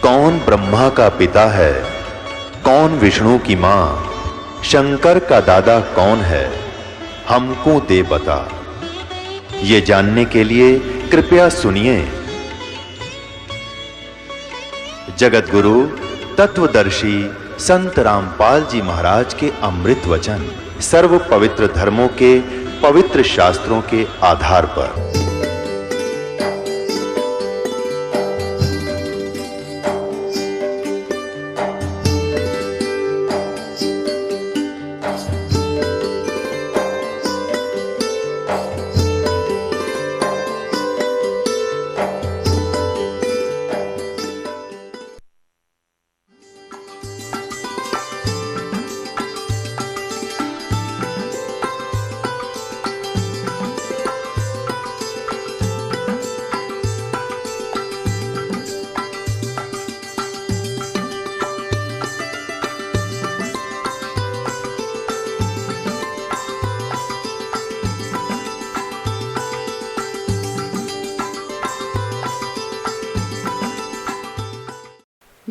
कौन ब्रह्मा का पिता है, कौन विष्णु की मां, शंकर का दादा कौन है, हमको दे बता। ये जानने के लिए कृपया सुनिए। जगत गुरु तत्वदर्शी संत रामपाल जी महाराज के अमृत वचन सर्व पवित्र धर्मों के पवित्र शास्त्रों के आधार पर।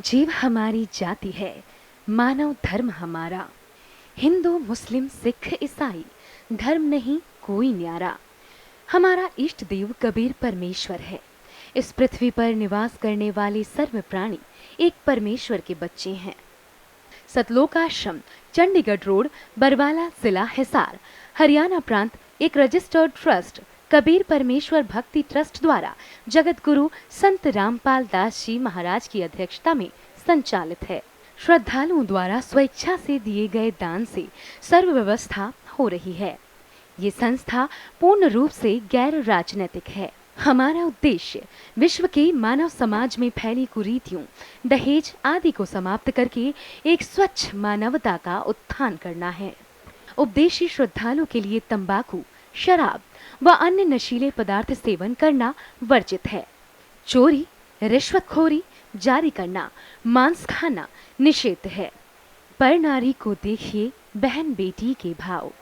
जीव हमारी जाति है, मानव धर्म हमारा। हिंदू मुस्लिम सिख ईसाई धर्म नहीं कोई न्यारा। हमारा इष्ट देव कबीर परमेश्वर है। इस पृथ्वी पर निवास करने वाले सर्व प्राणी एक परमेश्वर के बच्चे हैं। सतलोक आश्रम, चंडीगढ़ रोड, बरवाला, जिला हिसार, हरियाणा प्रांत एक रजिस्टर्ड ट्रस्ट कबीर परमेश्वर भक्ति ट्रस्ट द्वारा जगत गुरु संत रामपाल दास जी महाराज की अध्यक्षता में संचालित है। श्रद्धालुओं द्वारा स्वेच्छा से दिए गए दान से सर्व व्यवस्था हो रही है। ये संस्था पूर्ण रूप से गैर राजनीतिक है। हमारा उद्देश्य विश्व के मानव समाज में फैली कुरीतियों, दहेज आदि को समाप्त करके एक स्वच्छ मानवता का उत्थान करना है। उपदेशी श्रद्धालुओं के लिए तंबाकू, शराब व अन्य नशीले पदार्थ सेवन करना वर्जित है। चोरी, रिश्वतखोरी, जारी करना, मांस खाना निषेध है। पर नारी को देखिए बहन बेटी के भाव,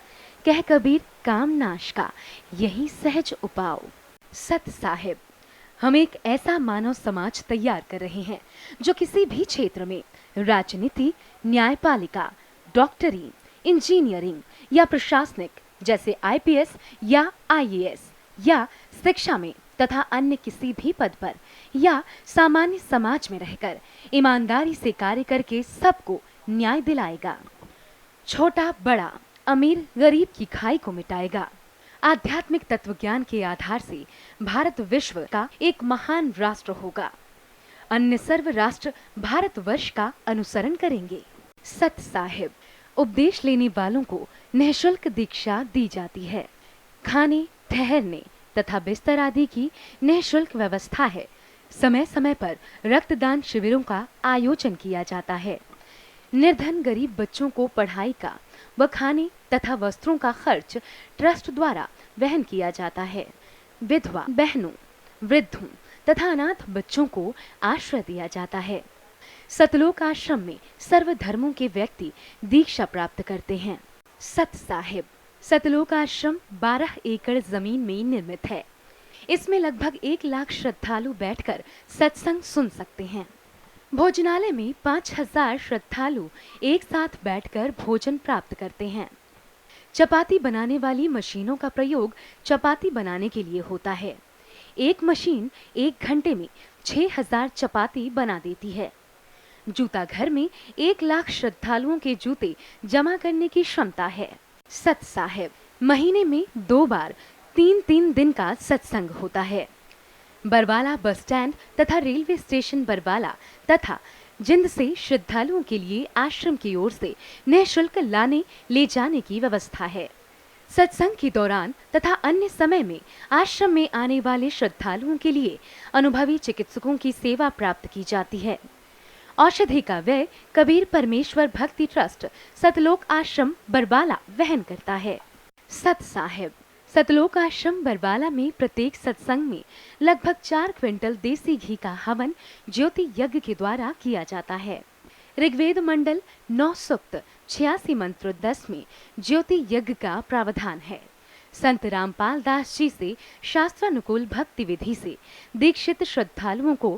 कह कबीर काम नाश का यही सहज उपाव। सत साहिब, हम एक ऐसा मानव समाज तैयार कर रहे हैं जो किसी भी क्षेत्र में राजनीति, न्यायपालिका, डॉक्टरी, इंजीनियरिंग या प्रशासनिक जैसे आईपीएस या आईएएस या शिक्षा में तथा अन्य किसी भी पद पर या सामान्य समाज में रहकर ईमानदारी से कार्य करके सबको न्याय दिलाएगा। छोटा बड़ा, अमीर गरीब की खाई को मिटाएगा। आध्यात्मिक तत्वज्ञान के आधार से भारत विश्व का एक महान राष्ट्र होगा। अन्य सर्व राष्ट्र भारतवर्ष का अनुसरण करेंगे। सत साहिब, उपदेश लेने वालों को निःशुल्क दीक्षा दी जाती है। खाने, ठहरने तथा बिस्तर आदि की निःशुल्क व्यवस्था है। समय समय पर रक्तदान शिविरों का आयोजन किया जाता है। निर्धन गरीब बच्चों को पढ़ाई का व खाने तथा वस्त्रों का खर्च ट्रस्ट द्वारा वहन किया जाता है। विधवा बहनों, वृद्धों तथा अनाथ बच्चों को आश्रय दिया जाता है। सतलोक आश्रम में सर्व धर्मों के व्यक्ति दीक्षा प्राप्त करते हैं। सत साहिब, सतलोक आश्रम 12 एकड़ जमीन में निर्मित है। इसमें लगभग 1 लाख श्रद्धालु बैठकर सत्संग सुन सकते हैं। भोजनालय में 5000 श्रद्धालु एक साथ बैठकर भोजन प्राप्त करते हैं। चपाती बनाने वाली मशीनों का प्रयोग चपाती बनाने के लिए होता है। एक मशीन 1 घंटे में 6000 चपाती बना देती है। जूता घर में 1 लाख श्रद्धालुओं के जूते जमा करने की क्षमता है। सत साहिब, महीने में 2 बार 3-3 दिन का सत्संग होता है। बरवाला बस स्टैंड तथा रेलवे स्टेशन बरवाला तथा जिंद से श्रद्धालुओं के लिए आश्रम की ओर से निःशुल्क लाने ले जाने की व्यवस्था है। सत्संग के दौरान तथा अन्य समय में आश्रम में आने वाले श्रद्धालुओं के लिए अनुभवी चिकित्सकों की सेवा प्राप्त की जाती है। औषधि का व्यय कबीर परमेश्वर भक्ति ट्रस्ट सतलोक आश्रम बरवाला वहन करता है। सत साहिब, सतलोक आश्रम बरवाला में प्रत्येक सत्संग में लगभग 4 क्विंटल देसी घी का हवन ज्योति यज्ञ के द्वारा किया जाता है। ऋग्वेद मंडल 9 सूक्त 86 मंत्र 10 में ज्योति यज्ञ का प्रावधान है। संत रामपाल दास जी से शास्त्रानुकूल भक्ति विधि से दीक्षित श्रद्धालुओं को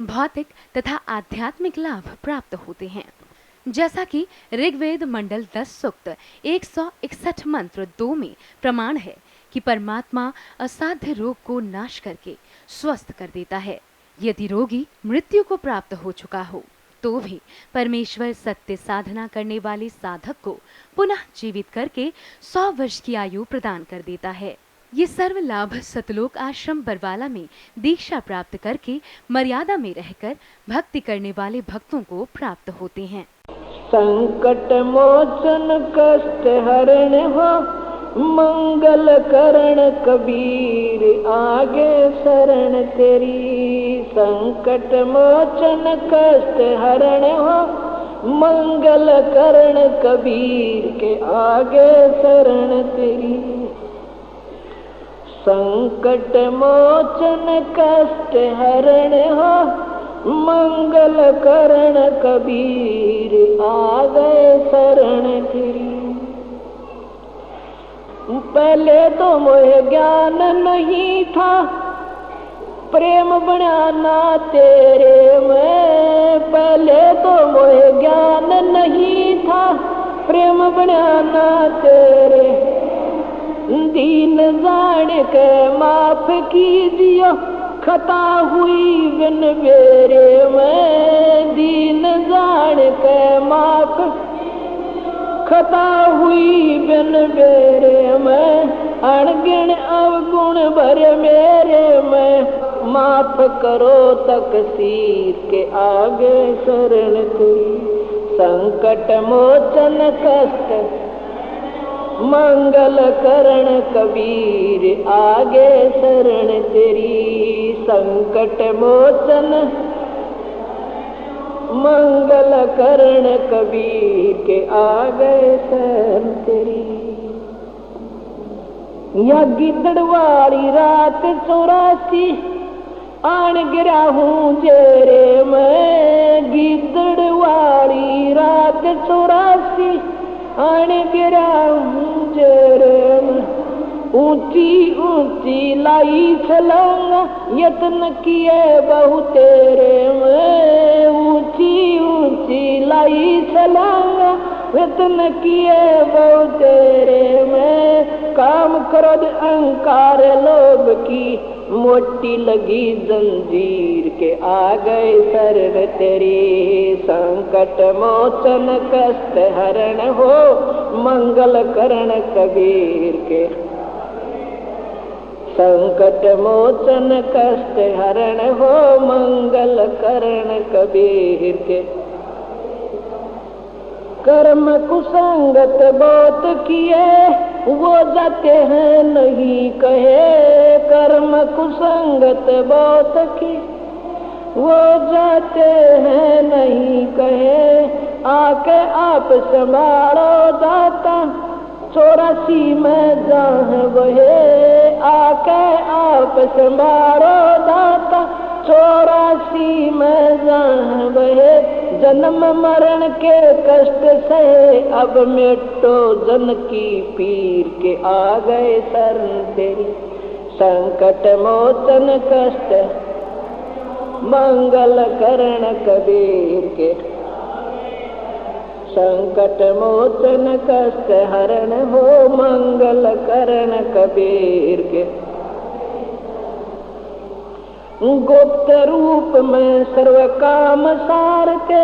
भौतिक तथा आध्यात्मिक लाभ प्राप्त होते हैं। जैसा कि ऋग्वेद मंडल 10 सूक्त 161 मंत्र 2 में प्रमाण है कि परमात्मा असाध्य रोग को नाश करके स्वस्थ कर देता है। यदि रोगी मृत्यु को प्राप्त हो चुका हो तो भी परमेश्वर सत्य साधना करने वाले साधक को पुनः जीवित करके 100 वर्ष की आयु प्रदान कर देता है। ये सर्व लाभ सतलोक आश्रम बरवाला में दीक्षा प्राप्त करके मर्यादा में रहकर भक्ति करने वाले भक्तों को प्राप्त होते हैं। संकट मोचन कष्ट हरण हो मंगल करण कबीर आगे शरण तेरी। संकट मोचन कष्ट हरण हो मंगल करण कबीर के आगे शरण तेरी। संकट मोचन कष्ट हरण हो मंगल करण कबीर आ गए शरण तेरी। पहले तो मोहे ज्ञान नहीं था प्रेम बनाना तेरे में। पहले तो मोहे ज्ञान नहीं था प्रेम बनाना तेरे। दीन जान के माफ कीजियो खता हुई बिन मेरे में। दीन जान के माफ खता हुई बिन मेरे में। अणगिण अवगुण भर मेरे में। माफ करो तकसीर के आगे शरण तेरी। संकट मोचन कष्ट मंगल करण कबीर आगे शरण तेरी। संकट मोचन मंगल करण कबीर के आगे शरण तेरी। या गिद्दड़ वाली रात 84 आन गिरा हूँ जेरे में। गिद्दड़ वाली रात 84 आन गिरा हूँ जेरे में। ऊंची ऊंची लाई छलांगा यत्न किए बहु तेरे में। ऊंची ऊंची लाई छलांगा यत्न किए बहु तेरे में। काम क्रोध अहंकार लोभ की मोटी लगी जंजीर के आ गए शरण तेरी। संकट मोचन कष्ट हरण हो मंगल करण कबीर के। संकट मोचन कष्ट हरण हो मंगल करण कबीर के। कर्म कुसंगत बहुत किए वो जाते हैं नहीं कहे। कर्म कुसंगत बहुत किए वो जाते हैं नहीं कहे। आके आप संभालो दाता 84 में जहाँ वहे। आके आप संभालो दाता 84 में जहाँ वहे। जन्म मरण के कष्ट से अब मिटो जन की पीर के आ गए शरण तेरी। संकट मोचन कष्ट मंगल करण कबीर के। संकट मोचन कष्ट हरण हो मंगल करण कबीर के। गुप्त रूप में सर्व काम सारते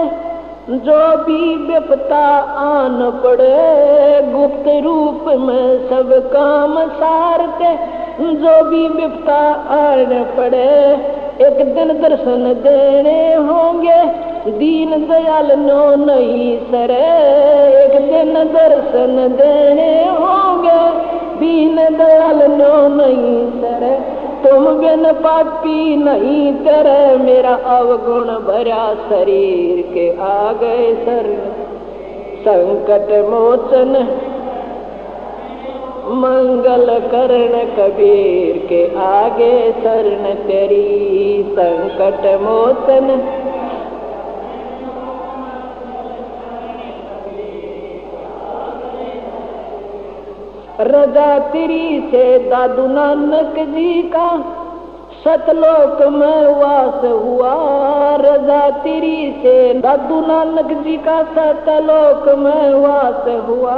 जो भी विपता आन पड़े। गुप्त रूप में सब काम सारते जो भी विपता आन पड़े। एक दिन दर्शन देने होंगे दीन दयाल नो नहीं सरे। एक दिन दर्शन देने होंगे दीन दयाल नो नहीं सरे। तुम बिन पापी नहीं करे मेरा अवगुण भरा शरीर के आ गए शरण। संकट मोचन मंगल करण कबीर के आगे शरण तेरी। संकट मोचन रजा तेरी से दादू नानक जी का सतलोक में वास हुआ। रजा तेरी से दादू नानक जी का सतलोक में वास हुआ।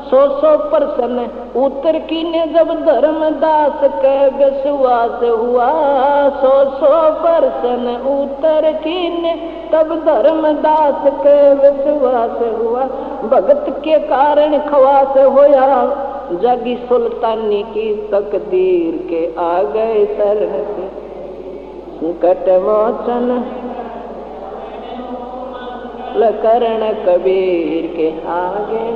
100% उत्तर की ने जब धर्मदास के विश्वास हुआ। 100% उत्तर की ने तब धर्मदास के विश्वास हुआ। भगत के कारण खवास होया जगी सुल्तानी की तकदीर के आ गए शरण के संकट मोचन लकरण कबीर के आगे।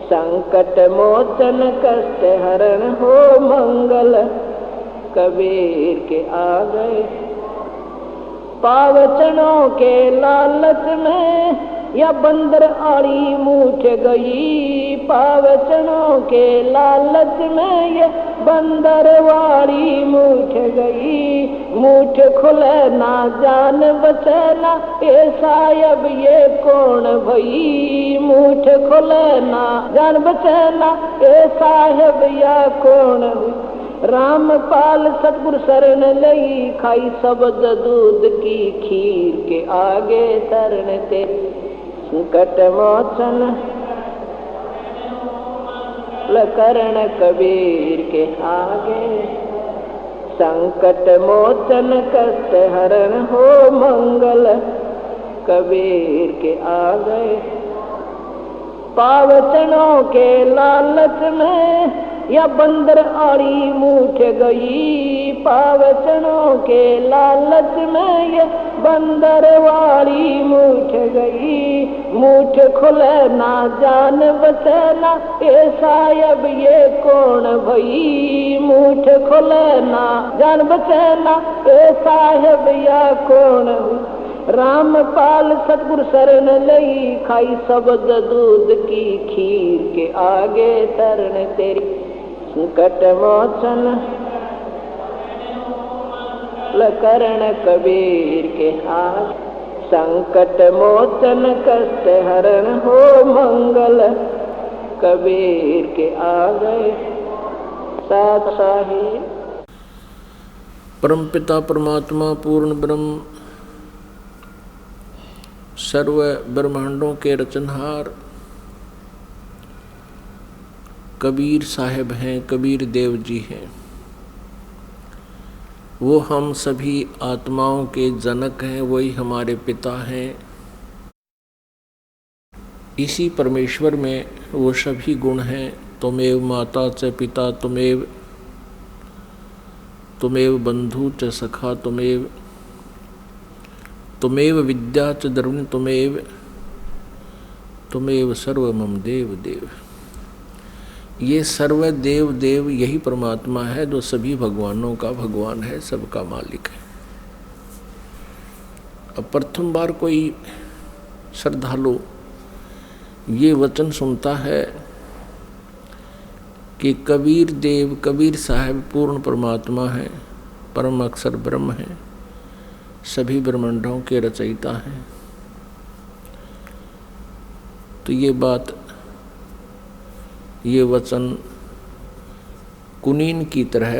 संकट मोचन कष्ट हरण हो मंगल कबीर के आ गए। पावचनों के लालच में या बंदर आड़ी मूठ गई। पावचनों के लालच में ये बंदर वाड़ी मूठ गई। मूठ खुले ना जान बचना ऐसा अब ये कौन भई। मूठ खुले ना जान बचना ऐसा अब या कौन हुई। रामपाल सतगुरु शरण लई खाई शब्द दूध की खीर के आगे शरण तेरी संकट मोचन लकरण कबीर के आगे। संकट मोचन कष्ट हरण हो मंगल कबीर के आगे। पावचनों के लालच में या बंदर आड़ी मूठ गई। पावचनों के लालच में ये बंदर वाड़ी मूठ गई। मूठ खुले ना जान बचना ऐसा अब ये कौन भई। मूठ खुले ना जान बचना ऐसा अब या कौन हुई। रामपाल सतगुरु शरण लई खाई शब्द दूध की खीर के आगे शरण तेरी संकट मोचन लकरण कबीर के हाथ। संकट मोचन कष्ट हरण हो मंगल कबीर के आ गए। साथ साहिब परमपिता परमात्मा पूर्ण ब्रह्म सर्व ब्रह्मांडों के रचनहार कबीर साहिब हैं, कबीर देव जी हैं। वो हम सभी आत्माओं के जनक हैं, वही हमारे पिता हैं। इसी परमेश्वर में वो सभी गुण हैं। त्वमेव माता च पिता त्वमेव बंधु च सखा त्वमेव विद्या च द्रविण त्वमेव सर्व मम देव देव। ये सर्व देव देव यही परमात्मा है जो सभी भगवानों का भगवान है, सबका मालिक है। अब प्रथम बार कोई श्रद्धालु ये वचन सुनता है कि कबीर देव कबीर साहब पूर्ण परमात्मा है, परम अक्षर ब्रह्म है, सभी ब्रह्मांडों के रचयिता हैं, तो ये बात ये वचन कुनीन की तरह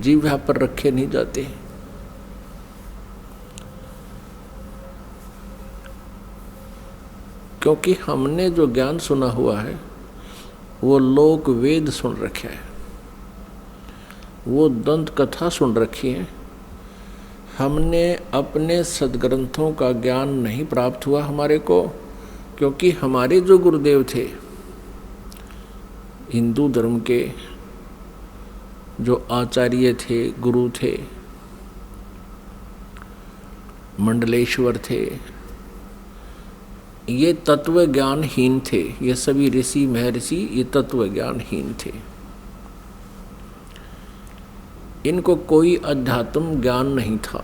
जीवा पर रखे नहीं जाते। क्योंकि हमने जो ज्ञान सुना हुआ है वो लोक वेद सुन रखे है, वो दंत कथा सुन रखी है। हमने अपने सदग्रंथों का ज्ञान नहीं प्राप्त हुआ हमारे को, क्योंकि हमारे जो गुरुदेव थे हिंदू धर्म के जो आचार्य थे, गुरु थे, मंडलेश्वर थे, ये तत्व ज्ञानहीन थे। ये सभी ऋषि महर्षि ये तत्व ज्ञानहीन थे। इनको कोई अध्यात्म ज्ञान नहीं था,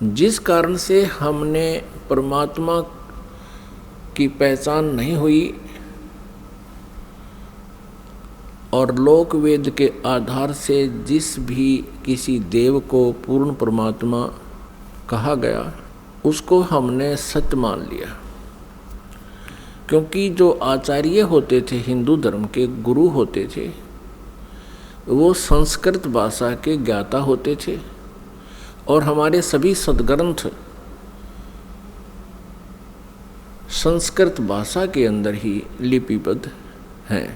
जिस कारण से हमने परमात्मा की पहचान नहीं हुई और लोक वेद के आधार से जिस भी किसी देव को पूर्ण परमात्मा कहा गया उसको हमने सत्य मान लिया। क्योंकि जो आचार्य होते थे, हिंदू धर्म के गुरु होते थे, वो संस्कृत भाषा के ज्ञाता होते थे और हमारे सभी सद्ग्रंथ संस्कृत भाषा के अंदर ही लिपिबद्ध हैं।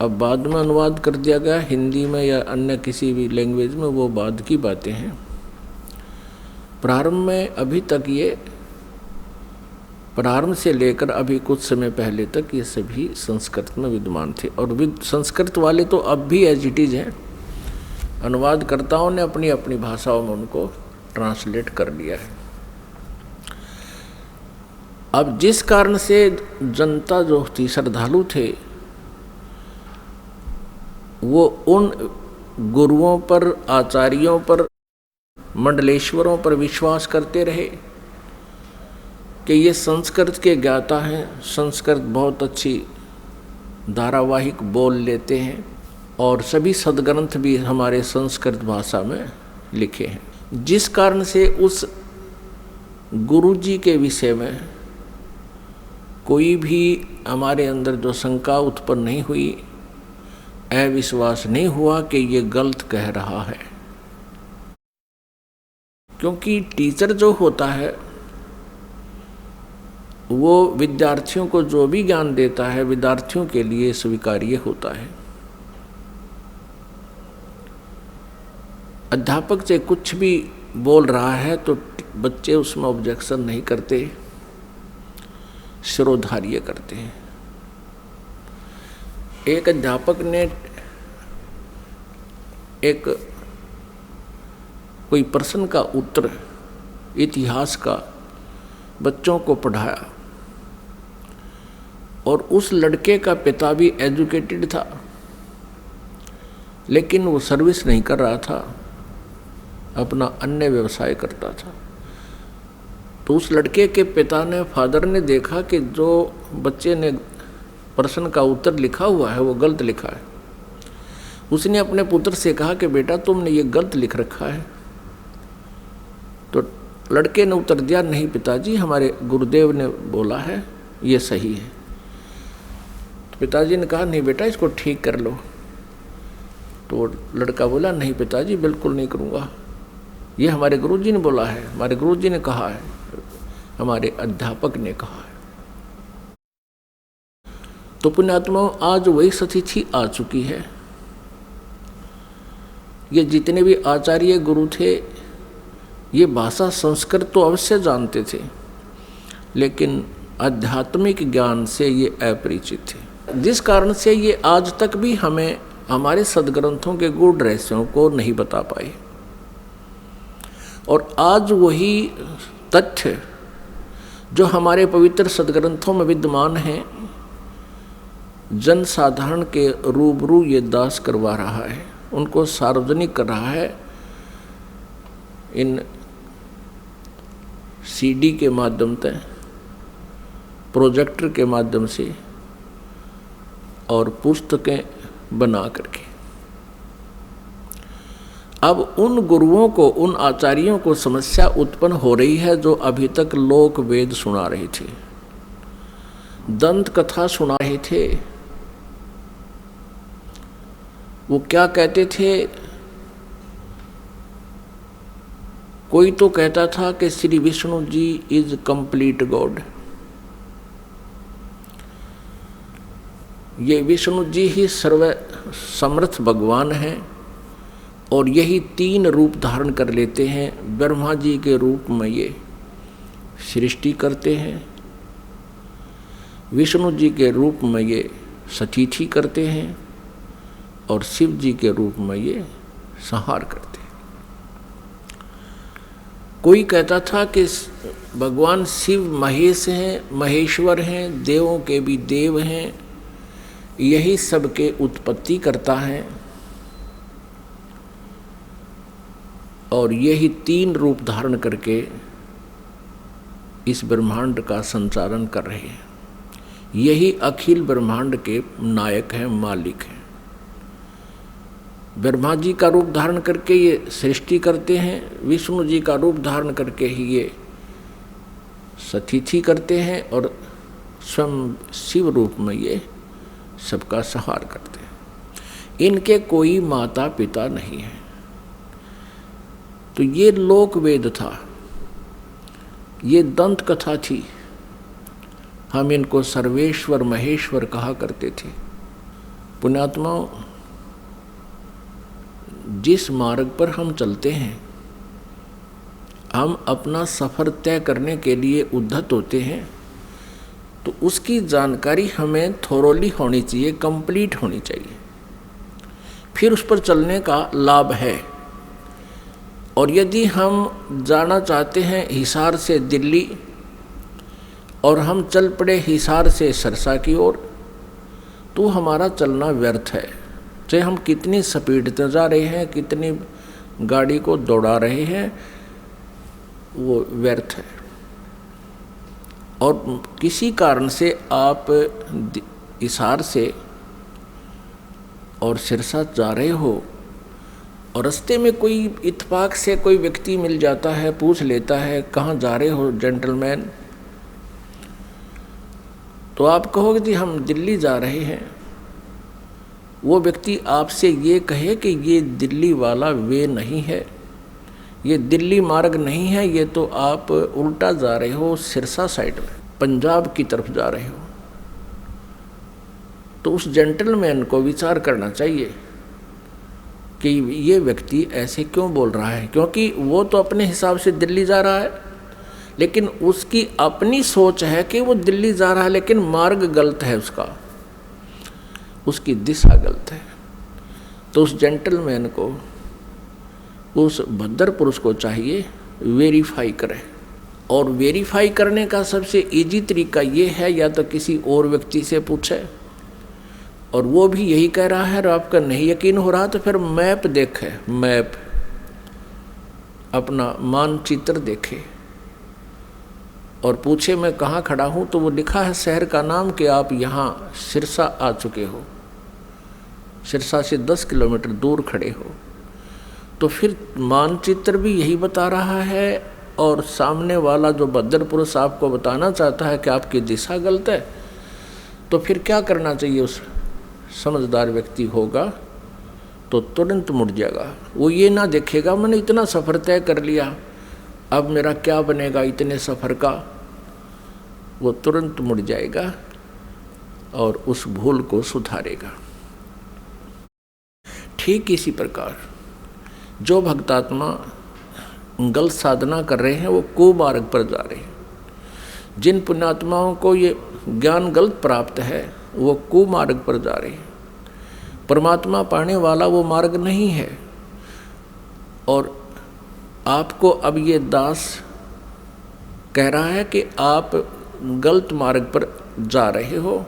अब बाद में अनुवाद कर दिया गया हिंदी में या अन्य किसी भी लैंग्वेज में, वो बाद की बातें हैं। प्रारंभ में अभी तक ये, प्रारंभ से लेकर अभी कुछ समय पहले तक ये सभी संस्कृत में विद्यमान थे और संस्कृत वाले तो अब भी एज इट इज हैं। अनुवादकर्ताओं ने अपनी अपनी भाषाओं में उनको ट्रांसलेट कर लिया है। अब जिस कारण से जनता जो थी, श्रद्धालु थे, वो उन गुरुओं पर, आचार्यों पर, मंडलेश्वरों पर विश्वास करते रहे कि ये संस्कृत के ज्ञाता हैं, संस्कृत बहुत अच्छी धारावाहिक बोल लेते हैं और सभी सद्ग्रंथ भी हमारे संस्कृत भाषा में लिखे हैं। जिस कारण से उस गुरु जी के विषय में कोई भी हमारे अंदर जो शंका उत्पन्न नहीं हुई, अविश्वास नहीं हुआ कि ये गलत कह रहा है। क्योंकि टीचर जो होता है वो विद्यार्थियों को जो भी ज्ञान देता है विद्यार्थियों के लिए स्वीकार्य होता है। अध्यापक से कुछ भी बोल रहा है तो बच्चे उसमें ऑब्जेक्शन नहीं करते, शिरोधार्य करते हैं। एक अध्यापक ने एक कोई प्रश्न का उत्तर इतिहास का बच्चों को पढ़ाया और उस लड़के का पिता भी एजुकेटेड था, लेकिन वो सर्विस नहीं कर रहा था, अपना अन्य व्यवसाय करता था। तो उस लड़के के पिता ने, फादर ने देखा कि जो बच्चे ने प्रश्न का उत्तर लिखा हुआ है वो गलत लिखा है। उसने अपने पुत्र से कहा कि बेटा तुमने ये गलत लिख रखा है। तो लड़के ने उत्तर दिया, नहीं पिताजी, हमारे गुरुदेव ने बोला है ये सही है। तो पिताजी ने कहा, नहीं बेटा इसको ठीक कर लो। तो लड़का बोला, नहीं पिताजी बिल्कुल नहीं करूँगा, ये हमारे गुरुजी ने बोला है, हमारे गुरुजी ने कहा है, हमारे अध्यापक ने कहा है। तो पुण्यात्माओं, आज वही स्थिति आ चुकी है। ये जितने भी आचार्य गुरु थे ये भाषा संस्कृत तो अवश्य जानते थे, लेकिन आध्यात्मिक ज्ञान से ये अपरिचित थे, जिस कारण से ये आज तक भी हमें हमारे सद्ग्रंथों के गूढ़ रहस्यों को नहीं बता पाए। और आज वही तथ्य जो हमारे पवित्र सद्ग्रंथों में विद्यमान हैं, जन साधारण के रूबरू ये दास करवा रहा है, उनको सार्वजनिक कर रहा है इन सीडी के माध्यम से, प्रोजेक्टर के माध्यम से और पुस्तकें बना करके। अब उन गुरुओं को, उन आचार्यों को समस्या उत्पन्न हो रही है जो अभी तक लोक वेद सुना रहे थे, दंत कथा सुना रहे थे। वो क्या कहते थे, कोई तो कहता था कि Shri Vishnu ji is complete God, ये विष्णु जी ही सर्व समर्थ भगवान हैं और यही 3 रूप धारण कर लेते हैं। ब्रह्मा जी के रूप में ये सृष्टि करते हैं, विष्णु जी के रूप में ये सतीथि करते हैं और शिव जी के रूप में ये संहार करते हैं। कोई कहता था कि भगवान शिव महेश हैं, महेश्वर हैं, देवों के भी देव हैं, यही सबके उत्पत्ति करता है और यही 3 रूप धारण करके इस ब्रह्मांड का संचालन कर रहे हैं। यही अखिल ब्रह्मांड के नायक हैं, मालिक हैं। ब्रह्मा जी का रूप धारण करके ये सृष्टि करते हैं, विष्णु जी का रूप धारण करके ही ये सतिथि करते हैं और स्वयं शिव रूप में ये सबका संहार करते हैं। इनके कोई माता पिता नहीं है। तो ये लोक वेद था, ये दंत कथा थी। हम इनको सर्वेश्वर महेश्वर कहा करते थे। पुण्यात्माओं, जिस मार्ग पर हम चलते हैं, हम अपना सफ़र तय करने के लिए उद्धत होते हैं, तो उसकी जानकारी हमें थोरोली होनी चाहिए, कंप्लीट होनी चाहिए, फिर उस पर चलने का लाभ है। और यदि हम जाना चाहते हैं हिसार से दिल्ली और हम चल पड़े हिसार से सरसा की ओर, तो हमारा चलना व्यर्थ है। चाहे हम कितनी स्पीड से जा रहे हैं, कितनी गाड़ी को दौड़ा रहे हैं, वो व्यर्थ है। और किसी कारण से आप हिसार से और सिरसा जा रहे हो और रास्ते में कोई इत्तेफाक से कोई व्यक्ति मिल जाता है, पूछ लेता है कहाँ जा रहे हो जेंटलमैन, तो आप कहोगे जी हम दिल्ली जा रहे हैं। वो व्यक्ति आपसे ये कहे कि ये दिल्ली वाला वे नहीं है, ये दिल्ली मार्ग नहीं है, ये तो आप उल्टा जा रहे हो, सिरसा साइड में पंजाब की तरफ जा रहे हो। तो उस जेंटलमैन को विचार करना चाहिए कि ये व्यक्ति ऐसे क्यों बोल रहा है, क्योंकि वो तो अपने हिसाब से दिल्ली जा रहा है, लेकिन उसकी अपनी सोच है कि वो दिल्ली जा रहा है, लेकिन मार्ग गलत है, उसकी दिशा गलत है। तो उस जेंटलमैन को, उस भद्र पुरुष को चाहिए वेरीफाई करें। और वेरीफाई करने का सबसे इजी तरीका ये है, या तो किसी और व्यक्ति से पूछे और वो भी यही कह रहा है और आपका नहीं यकीन हो रहा, तो फिर मैप देखे, मैप अपना मानचित्र देखे और पूछे मैं कहाँ खड़ा हूँ, तो वो लिखा है शहर का नाम कि आप यहाँ सिरसा आ चुके हो, सिरसा से 10 किलोमीटर दूर खड़े हो। तो फिर मानचित्र भी यही बता रहा है और सामने वाला जो भद्र पुरुष आपको बताना चाहता है कि आपकी दिशा गलत है। तो फिर क्या करना चाहिए? उस समझदार व्यक्ति होगा तो तुरंत मुड़ जाएगा। वो ये ना देखेगा मैंने इतना सफ़र तय कर लिया, अब मेरा क्या बनेगा इतने सफ़र का। वो तुरंत मुड़ जाएगा और उस भूल को सुधारेगा। ठीक इसी प्रकार जो भक्तात्मा गलत साधना कर रहे हैं, वो कुमार्ग पर जा रहे हैं। जिन पुण्यात्माओं को ये ज्ञान गलत प्राप्त है, वो कुमार्ग पर जा रहे हैं। परमात्मा पाने वाला वो मार्ग नहीं है। और आपको अब ये दास कह रहा है कि आप गलत मार्ग पर जा रहे हो,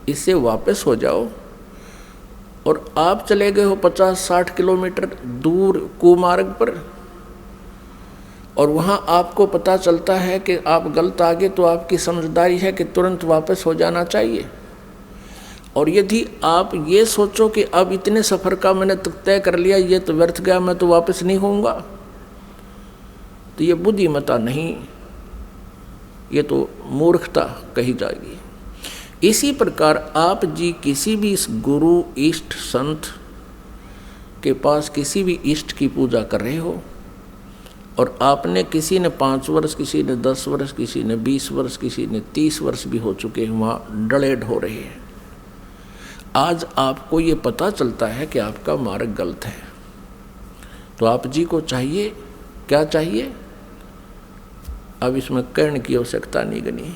इससे वापस हो जाओ। और आप चले गए हो 50-60 किलोमीटर दूर कुमार्ग पर, और वहाँ आपको पता चलता है कि आप गलत आ गए, तो आपकी समझदारी है कि तुरंत वापस हो जाना चाहिए। और यदि आप ये सोचो कि अब इतने सफ़र का मैंने तय कर लिया, ये तो व्यर्थ गया, मैं तो वापस नहीं होऊंगा, तो ये बुद्धिमता नहीं, ये तो मूर्खता कही जाएगी। इसी प्रकार आप जी किसी भी इस गुरु इष्ट संत के पास किसी भी इष्ट की पूजा कर रहे हो, और आपने किसी ने 5 वर्ष, किसी ने 10 वर्ष, किसी ने 20 वर्ष, किसी ने 30 वर्ष भी हो चुके हैं, वहाँ डलेड हो रहे हैं। आज आपको ये पता चलता है कि आपका मार्ग गलत है, तो आप जी को चाहिए, क्या चाहिए? अब इसमें कहने की आवश्यकता नहीं गनी,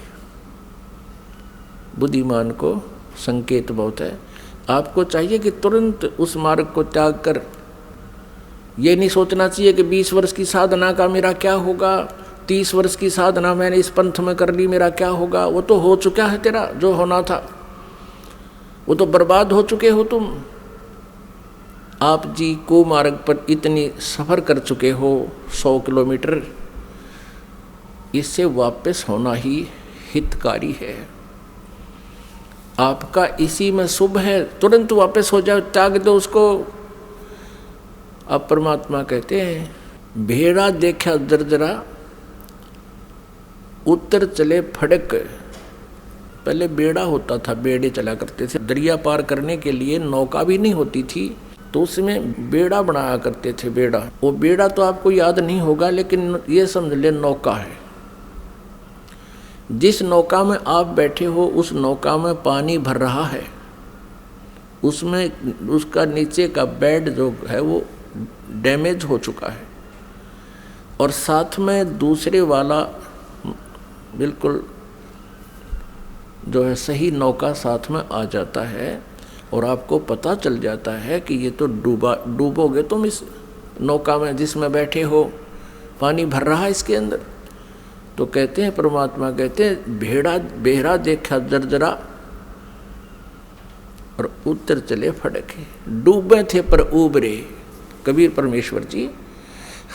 बुद्धिमान को संकेत बहुत है। आपको चाहिए कि तुरंत उस मार्ग को त्याग कर, ये नहीं सोचना चाहिए कि 20 वर्ष की साधना का मेरा क्या होगा, 30 वर्ष की साधना मैंने इस पंथ में कर ली, मेरा क्या होगा। वो तो हो चुका है, तेरा जो होना था वो तो बर्बाद हो चुके हो तुम। आप जी को मार्ग पर इतनी सफ़र कर चुके हो 100 किलोमीटर, इससे वापस होना ही हितकारी है। आपका इसी में शुभ है, तुरंत वापस हो जाओ, त्याग दो उसको। अब परमात्मा कहते हैं भेड़ा देखा दरदरा उत्तर चले फड़क। पहले बेड़ा होता था, बेड़े चला करते थे। दरिया पार करने के लिए नौका भी नहीं होती थी, तो उसमें बेड़ा बनाया करते थे। बेड़ा, वो बेड़ा तो आपको याद नहीं होगा, लेकिन ये समझ ले नौका है। जिस नौका में आप बैठे हो उस नौका में पानी भर रहा है, उसमें उसका नीचे का बेड जो है वो डैमेज हो चुका है, और साथ में दूसरे वाला बिल्कुल जो है सही नौका साथ में आ जाता है, और आपको पता चल जाता है कि ये तो डूबोगे तुम इस नौका में जिसमें बैठे हो, पानी भर रहा है इसके अंदर। तो कहते हैं परमात्मा कहते हैं बेहरा देखा जर्जरा और उत्तर चले फड़के। डूबे थे पर उबरे। कबीर परमेश्वर जी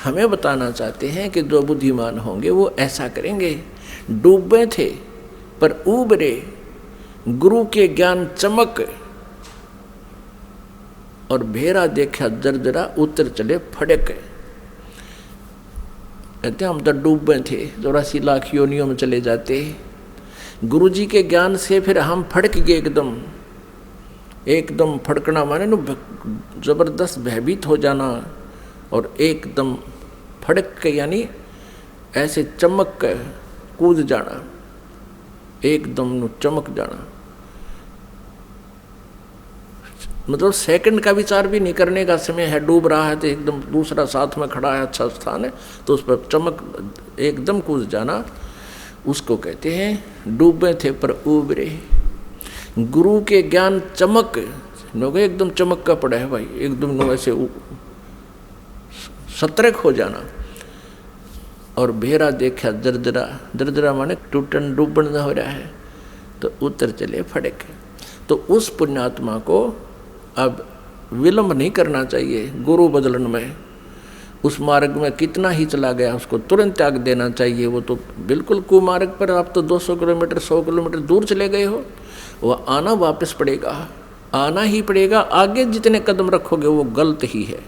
हमें बताना चाहते हैं कि जो बुद्धिमान होंगे वो ऐसा करेंगे। डूबे थे पर उबरे, गुरु के ज्ञान चमक, और भेरा देखा जर्जरा उत्तर चले फड़क। कहते हम तो डूबे थे, 84 लाख योनियों में चले जाते। गुरु जी के ज्ञान से फिर हम फड़क गए एकदम फड़कना माने न जबरदस्त भयभीत हो जाना, और एकदम फड़क के यानी ऐसे चमक के कूद जाना, एकदम चमक जाना। मतलब सेकंड का विचार भी नहीं करने का समय है। डूब रहा है तो एकदम दूसरा साथ में खड़ा है, अच्छा स्थान है, तो उस पर चमक एकदम कूद जाना, उसको कहते हैं डूबे थे पर उबरे। गुरु के ज्ञान चमक, लोग एकदम चमक का पड़ा है भाई, एकदम ऐसे सतर्क हो जाना। और भेरा देखा दरदरा माने टूटन डूबन हो रहा है, तो उत्तर चले फड़क। तो उस पुण्यात्मा को अब विलंब नहीं करना चाहिए गुरु बदलन में। उस मार्ग में कितना ही चला गया उसको तुरंत त्याग देना चाहिए। वो तो बिल्कुल कुमार्ग पर आप तो 200 किलोमीटर 100 किलोमीटर दूर चले गए हो, वह आना वापस पड़ेगा, आना ही पड़ेगा। आगे जितने कदम रखोगे वो गलत ही है,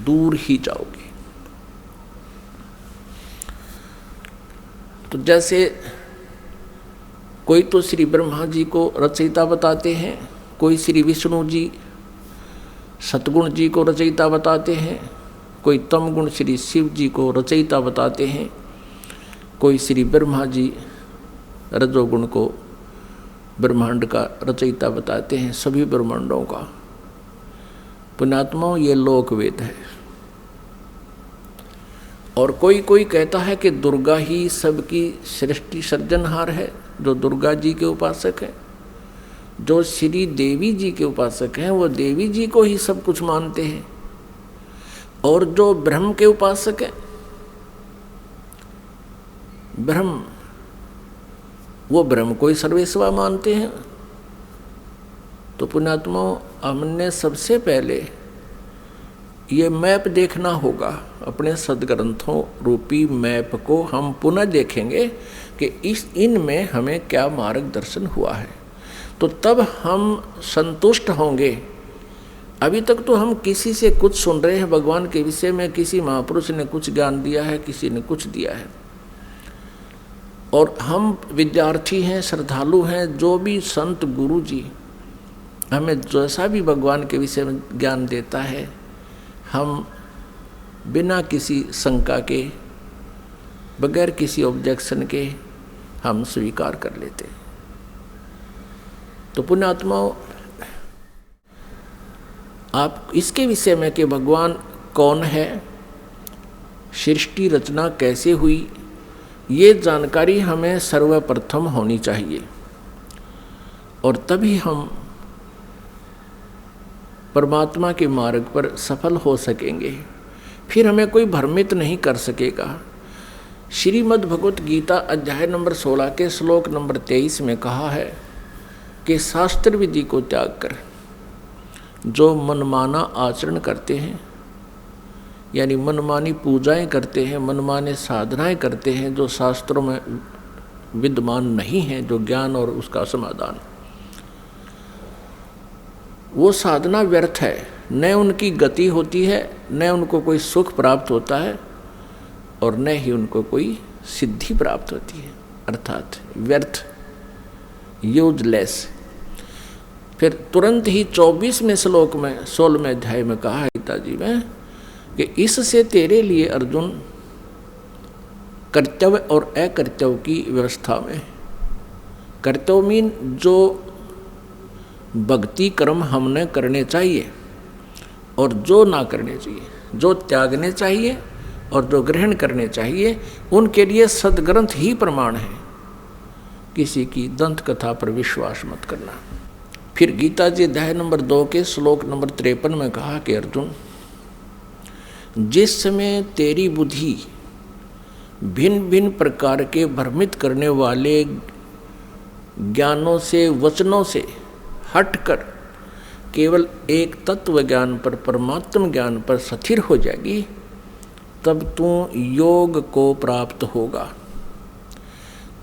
दूर ही जाओगे। तो जैसे कोई तो श्री ब्रह्मा जी को रचयिता बताते हैं, कोई श्री विष्णु जी सतगुण जी को रचयिता बताते हैं, कोई तम गुण श्री शिव जी को रचयिता बताते हैं, कोई श्री ब्रह्मा जी रजोगुण को ब्रह्मांड का रचयिता बताते हैं, सभी ब्रह्मांडों का। पुण्यात्माओं, ये लोक वेद है। और कोई कहता है कि दुर्गा ही सबकी सृष्टि सर्जनहार है, जो दुर्गा जी के उपासक है। जो श्री देवी जी के उपासक हैं वो देवी जी को ही सब कुछ मानते हैं, और जो ब्रह्म के उपासक हैं, ब्रह्म, वो ब्रह्म को ही सर्वेस्वा मानते हैं। तो पुण्यात्माओं, हमने सबसे पहले ये मैप देखना होगा। अपने सदग्रंथों रूपी मैप को हम पुनः देखेंगे कि इनमें हमें क्या मार्गदर्शन हुआ है, तो तब हम संतुष्ट होंगे। अभी तक तो हम किसी से कुछ सुन रहे हैं भगवान के विषय में, किसी महापुरुष ने कुछ ज्ञान दिया है, किसी ने कुछ दिया है, और हम विद्यार्थी हैं, श्रद्धालु हैं। जो भी संत गुरु जी हमें जैसा भी भगवान के विषय में ज्ञान देता है, हम बिना किसी शंका के, बगैर किसी ऑब्जेक्शन के हम स्वीकार कर लेते। तो पुण्यात्माओं, आप इसके विषय में कि भगवान कौन है, सृष्टि रचना कैसे हुई, ये जानकारी हमें सर्वप्रथम होनी चाहिए, और तभी हम परमात्मा के मार्ग पर सफल हो सकेंगे। फिर हमें कोई भ्रमित नहीं कर सकेगा। श्रीमद् भगवत गीता अध्याय नंबर 16 के श्लोक नंबर 23 में कहा है कि शास्त्र विधि को त्याग कर जो मनमाना आचरण करते हैं, यानी मनमानी पूजाएं करते हैं, मनमाने साधनाएं करते हैं, जो शास्त्रों में विद्यमान नहीं है, जो ज्ञान और उसका समाधान, वो साधना व्यर्थ है। न उनकी गति होती है, न उनको कोई सुख प्राप्त होता है, और न ही उनको कोई सिद्धि प्राप्त होती है, अर्थात व्यर्थ, यूजलेस। फिर तुरंत ही 24वें श्लोक में 16वें अध्याय में कहा है गीता जी में कि इससे तेरे लिए अर्जुन कर्तव्य और अकर्तव्य की व्यवस्था में, कर्तव्य मीन जो भक्ति कर्म हमने करने चाहिए और जो ना करने चाहिए, जो त्यागने चाहिए और जो ग्रहण करने चाहिए, उनके लिए सदग्रंथ ही प्रमाण है। किसी की दंत कथा पर विश्वास मत करना। फिर गीता जी अध्याय नंबर 2 के श्लोक नंबर 53 में कहा कि अर्जुन, जिस समय तेरी बुद्धि भिन्न भिन्न प्रकार के भ्रमित करने वाले ज्ञानों से, वचनों से हटकर केवल एक तत्व ज्ञान पर, परमात्म ज्ञान पर स्थिर हो जाएगी, तब तू योग को प्राप्त होगा,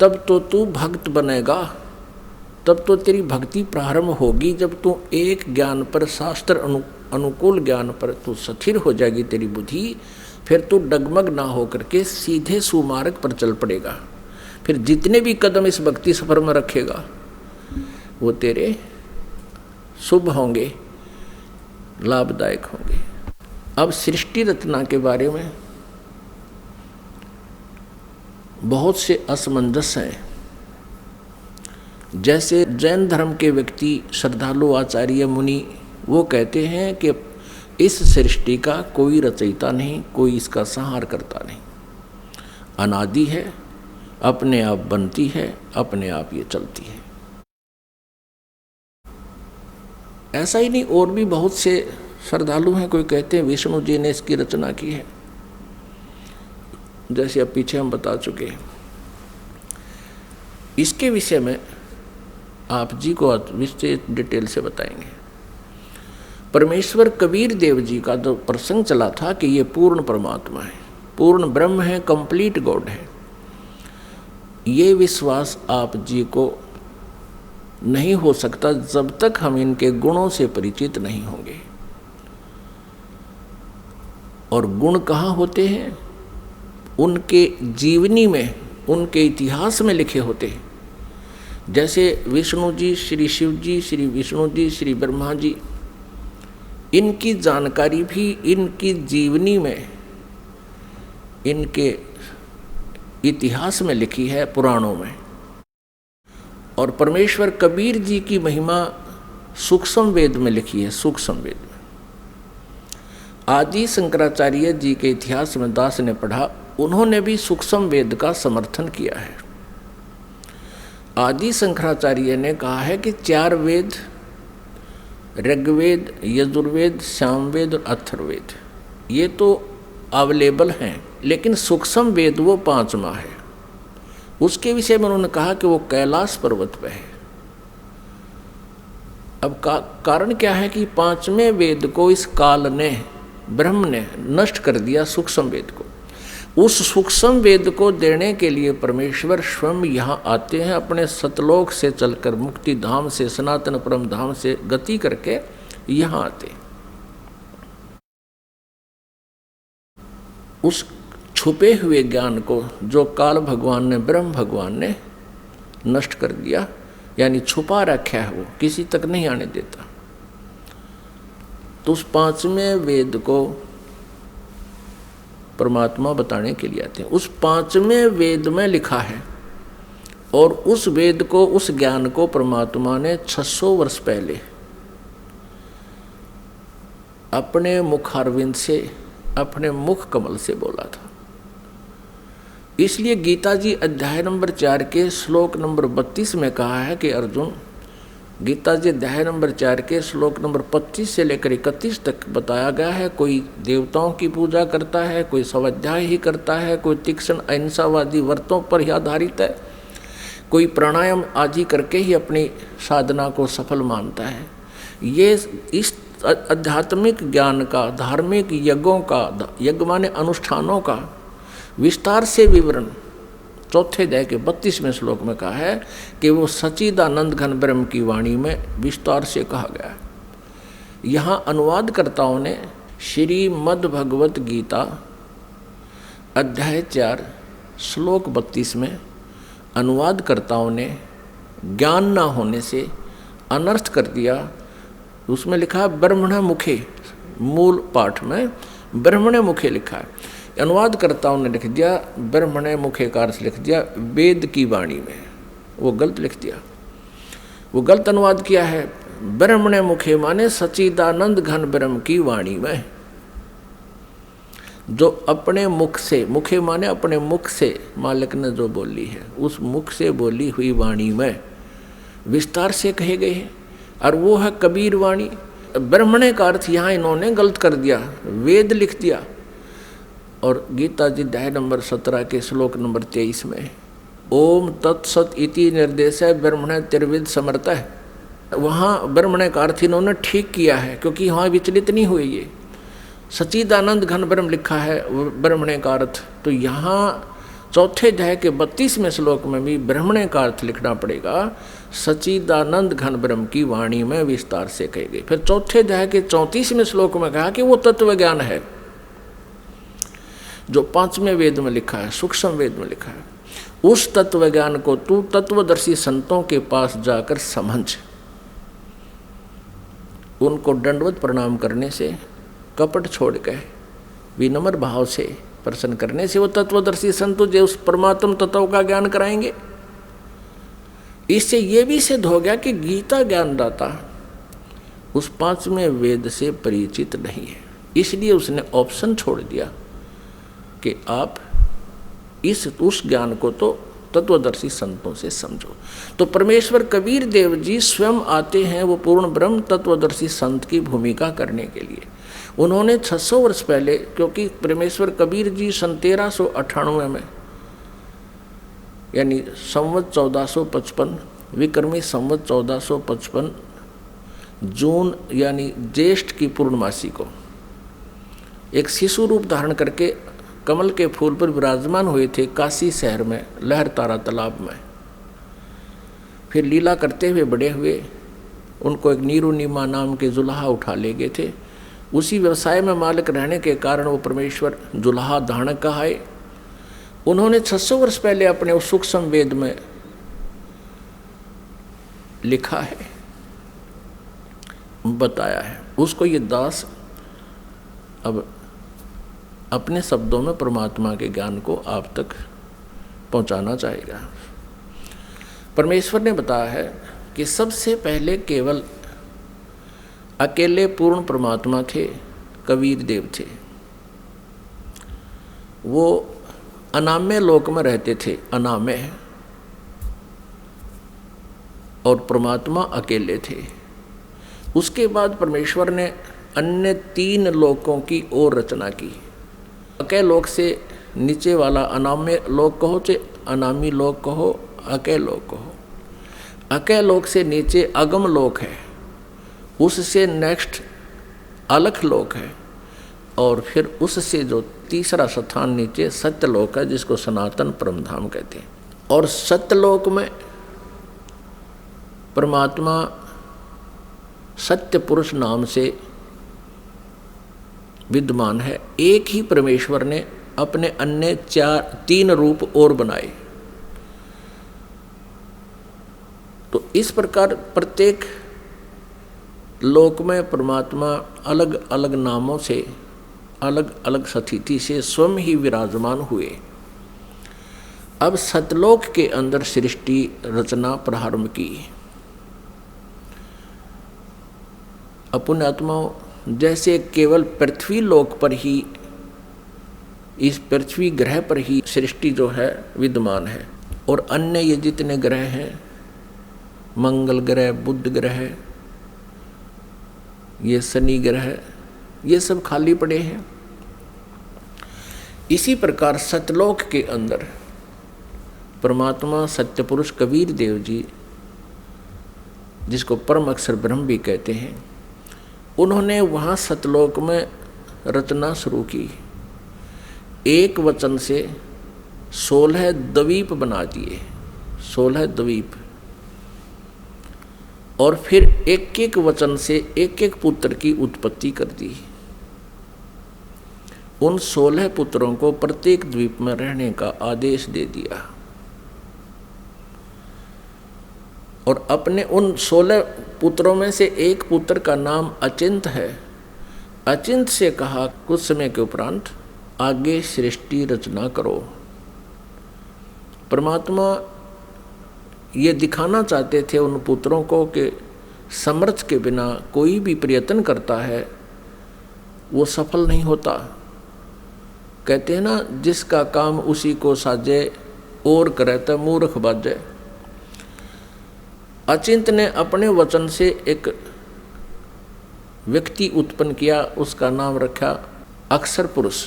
तब तो तू भक्त बनेगा, तब तो तेरी भक्ति प्रारंभ होगी। जब तू एक ज्ञान पर, शास्त्र अनुकूल ज्ञान पर तू स्थिर हो जाएगी तेरी बुद्धि, फिर तू डगमग ना होकर के सीधे सुमार्ग पर चल पड़ेगा। फिर जितने भी कदम इस भक्ति सफर में रखेगा वो तेरे शुभ होंगे, लाभदायक होंगे। अब सृष्टि रचना के बारे में बहुत से असमंजस हैं। जैसे जैन धर्म के व्यक्ति, श्रद्धालु, आचार्य, मुनि, वो कहते हैं कि इस सृष्टि का कोई रचयिता नहीं, कोई इसका संहार करता नहीं, अनादि है, अपने आप बनती है, अपने आप ये चलती है। ऐसा ही नहीं, और भी बहुत से श्रद्धालु हैं। कोई कहते हैं विष्णु जी ने इसकी रचना की है, जैसे अब पीछे हम बता चुके हैं। इसके विषय में आप जी को विशेष डिटेल से बताएंगे। परमेश्वर कबीर देव जी का जो प्रसंग चला था कि ये पूर्ण परमात्मा है, पूर्ण ब्रह्म है, कंप्लीट गॉड है, ये विश्वास आप जी को नहीं हो सकता जब तक हम इनके गुणों से परिचित नहीं होंगे। और गुण कहाँ होते हैं? उनके जीवनी में, उनके इतिहास में लिखे होते हैं। जैसे विष्णु जी, श्री शिव जी, श्री विष्णु जी, श्री ब्रह्मा जी, इनकी जानकारी भी इनकी जीवनी में, इनके इतिहास में लिखी है, पुराणों में। और परमेश्वर कबीर जी की महिमा सूक्ष्म वेद में लिखी है, सूक्ष्म वेद में। आदि शंकराचार्य जी के इतिहास में दास ने पढ़ा, उन्होंने भी सूक्ष्म वेद का समर्थन किया है। आदि शंकराचार्य ने कहा है कि 4 वेद, ऋग्वेद, यजुर्वेद, सामवेद और अथर्ववेद, ये तो अवेलेबल हैं, लेकिन सूक्ष्म वेद वो 5वां है। उसके विषय में उन्होंने कहा कि वो कैलाश पर्वत पे है। अब कारण क्या है कि 5वें वेद को इस काल ने, ब्रह्म ने नष्ट कर दिया, सूक्ष्म वेद को। उस सूक्ष्म वेद को देने के लिए परमेश्वर स्वयं यहाँ आते हैं, अपने सतलोक से चलकर, मुक्ति धाम से, सनातन परम धाम से गति करके यहाँ आते। उस छुपे हुए ज्ञान को जो काल भगवान ने, ब्रह्म भगवान ने नष्ट कर दिया, यानी छुपा रखा है, वो किसी तक नहीं आने देता। तो उस 5वें वेद को परमात्मा बताने के लिए आते हैं। उस 5वें वेद में लिखा है, और उस वेद को, उस ज्ञान को परमात्मा ने 600 वर्ष पहले अपने मुखारविंद से, अपने मुख कमल से बोला था। इसलिए गीता जी अध्याय नंबर 4 के श्लोक नंबर 32 में कहा है कि अर्जुन, गीता जी अध्याय नंबर 4 के श्लोक नंबर 25 से लेकर 31 तक बताया गया है, कोई देवताओं की पूजा करता है, कोई स्वाध्याय ही करता है, कोई तीक्ष्ण अहिंसावादी व्रतों पर ही आधारित है, कोई प्राणायाम आदि करके ही अपनी साधना को सफल मानता है। ये इस आध्यात्मिक ज्ञान का, धार्मिक यज्ञों का, यज्ञ माने अनुष्ठानों का विस्तार से विवरण 4 अध्याय के 32वें श्लोक में कहा है कि वो सच्चिदानंद घन ब्रह्म की वाणी में विस्तार से कहा गया है। यहाँ अनुवादकर्ताओं ने श्रीमद् भगवत गीता अध्याय 4 श्लोक 32 में अनुवादकर्ताओं ने ज्ञान ना होने से अनर्थ कर दिया। उसमें लिखा है ब्रह्मण मुखे, मूल पाठ में ब्रह्मण मुखे लिखा है, अनुवादकर्ताओं ने लिख दिया ब्रह्मण मुखे का अर्थ लिख दिया वेद की वाणी में। वो गलत लिख दिया, वो गलत अनुवाद किया है। ब्रह्मण मुखे माने सच्चिदानंद घन ब्रह्म की वाणी में, जो अपने मुख से, मुखे माने अपने मुख से मालिक ने जो बोली है, उस मुख से बोली हुई वाणी में विस्तार से कहे गए हैं, और वो है कबीर वाणी। ब्रह्मणे का अर्थ यहाँ इन्होंने गलत कर दिया, वेद लिख दिया। और गीता जी अध्याय नंबर 17 के श्लोक नंबर 23 में ओम तत्सत इति निर्देश है ब्रह्मण त्रिविद समर्थ है, वहाँ ब्रह्मणे का अर्थ इन्होंने ठीक किया है, क्योंकि वहाँ विचलित नहीं हुए। ये सच्चिदानंद घन ब्रह्म लिखा है ब्रह्मणे का अर्थ, तो यहाँ चौथे अध्याय के 32वें श्लोक में भी ब्रह्मणे का अर्थ लिखना पड़ेगा सच्चिदानंद घन ब्रह्म की वाणी में विस्तार से कही गई। फिर चौथे अध्याय के 34वें श्लोक में कहा कि वो तत्व ज्ञान है जो 5वें वेद में लिखा है, सूक्ष्म वेद में लिखा है। उस तत्व ज्ञान को तू तत्वदर्शी संतों के पास जाकर समझ। उनको दंडवत प्रणाम करने से, कपट छोड़ के विनम्र भाव से प्रसन्न करने से वो तत्वदर्शी संत तुझे उस परमात्म तत्व का ज्ञान कराएंगे। इससे ये भी सिद्ध हो गया कि गीता ज्ञानदाता उस 5वें वेद से परिचित नहीं है, इसलिए उसने ऑप्शन छोड़ दिया कि आप उस ज्ञान को तो तत्वदर्शी संतों से समझो। तो परमेश्वर कबीर देव जी स्वयं आते हैं वो पूर्ण ब्रह्म तत्वदर्शी संत की भूमिका करने के लिए। उन्होंने 600 वर्ष पहले, क्योंकि परमेश्वर कबीर जी सन 1398 में यानी संवत 1455 विक्रमी संवत 1455 जून यानी ज्येष्ठ की पूर्णमासी को एक शिशु रूप धारण करके कमल के फूल पर विराजमान हुए थे काशी शहर में लहर तारा तालाब में। फिर लीला करते हुए बड़े हुए, उनको एक नीरू नीमा नाम के जुल्हा उठा ले गए थे। उसी व्यवसाय में मालिक रहने के कारण वो परमेश्वर जुल्हा धारण कहाए। उन्होंने 600 वर्ष पहले अपने उस सूक्ष्म वेद में लिखा है, बताया है। उसको ये दास अब अपने शब्दों में परमात्मा के ज्ञान को आप तक पहुंचाना चाहेगा। परमेश्वर ने बताया है कि सबसे पहले केवल अकेले पूर्ण परमात्मा थे, कबीर देव थे। वो अनामय लोक में रहते थे, अनामय, और परमात्मा अकेले थे। उसके बाद परमेश्वर ने अन्य 3 लोकों की और रचना की। अकय लोक से नीचे वाला अनामय लोक कहो चाहे अनामी लोक कहो, अकय लोक कहो। अकय लोक से नीचे अगम लोक है, उससे नेक्स्ट अलख लोक है, और फिर उससे जो तीसरा स्थान नीचे सत्यलोक है, जिसको सनातन परमधाम कहते हैं। और सत्यलोक में परमात्मा सत्य पुरुष नाम से विद्यमान है। एक ही परमेश्वर ने अपने अन्य 3 रूप और बनाए। तो इस प्रकार प्रत्येक लोक में परमात्मा अलग अलग नामों से, अलग अलग स्थिति से स्वयं ही विराजमान हुए। अब सतलोक के अंदर सृष्टि रचना प्रारंभ की। पुण्यात्माओं, जैसे केवल पृथ्वी लोक पर ही, इस पृथ्वी ग्रह पर ही सृष्टि जो है विद्यमान है, और अन्य ये जितने ग्रह हैं, मंगल ग्रह, बुध ग्रह, ये शनि ग्रह, ये सब खाली पड़े हैं। इसी प्रकार सतलोक के अंदर परमात्मा सत्य पुरुष कबीर देव जी, जिसको परम अक्षर ब्रह्म भी कहते हैं, उन्होंने वहाँ सतलोक में रचना शुरू की। एक वचन से 16 द्वीप बना दिए, 16 द्वीप, और फिर एक एक वचन से एक एक पुत्र की उत्पत्ति कर दी। उन 16 पुत्रों को प्रत्येक द्वीप में रहने का आदेश दे दिया और अपने उन 16 पुत्रों में से एक पुत्र का नाम अचिंत है। अचिंत से कहा कुछ समय के उपरांत आगे सृष्टि रचना करो। परमात्मा ये दिखाना चाहते थे उन पुत्रों को कि समर्थ के बिना कोई भी प्रयत्न करता है वो सफल नहीं होता। कहते हैं ना, जिसका काम उसी को साजे और करे तो मूर्ख बाजे। अचिंत ने अपने वचन से एक व्यक्ति उत्पन्न किया, उसका नाम रखा अक्षर पुरुष।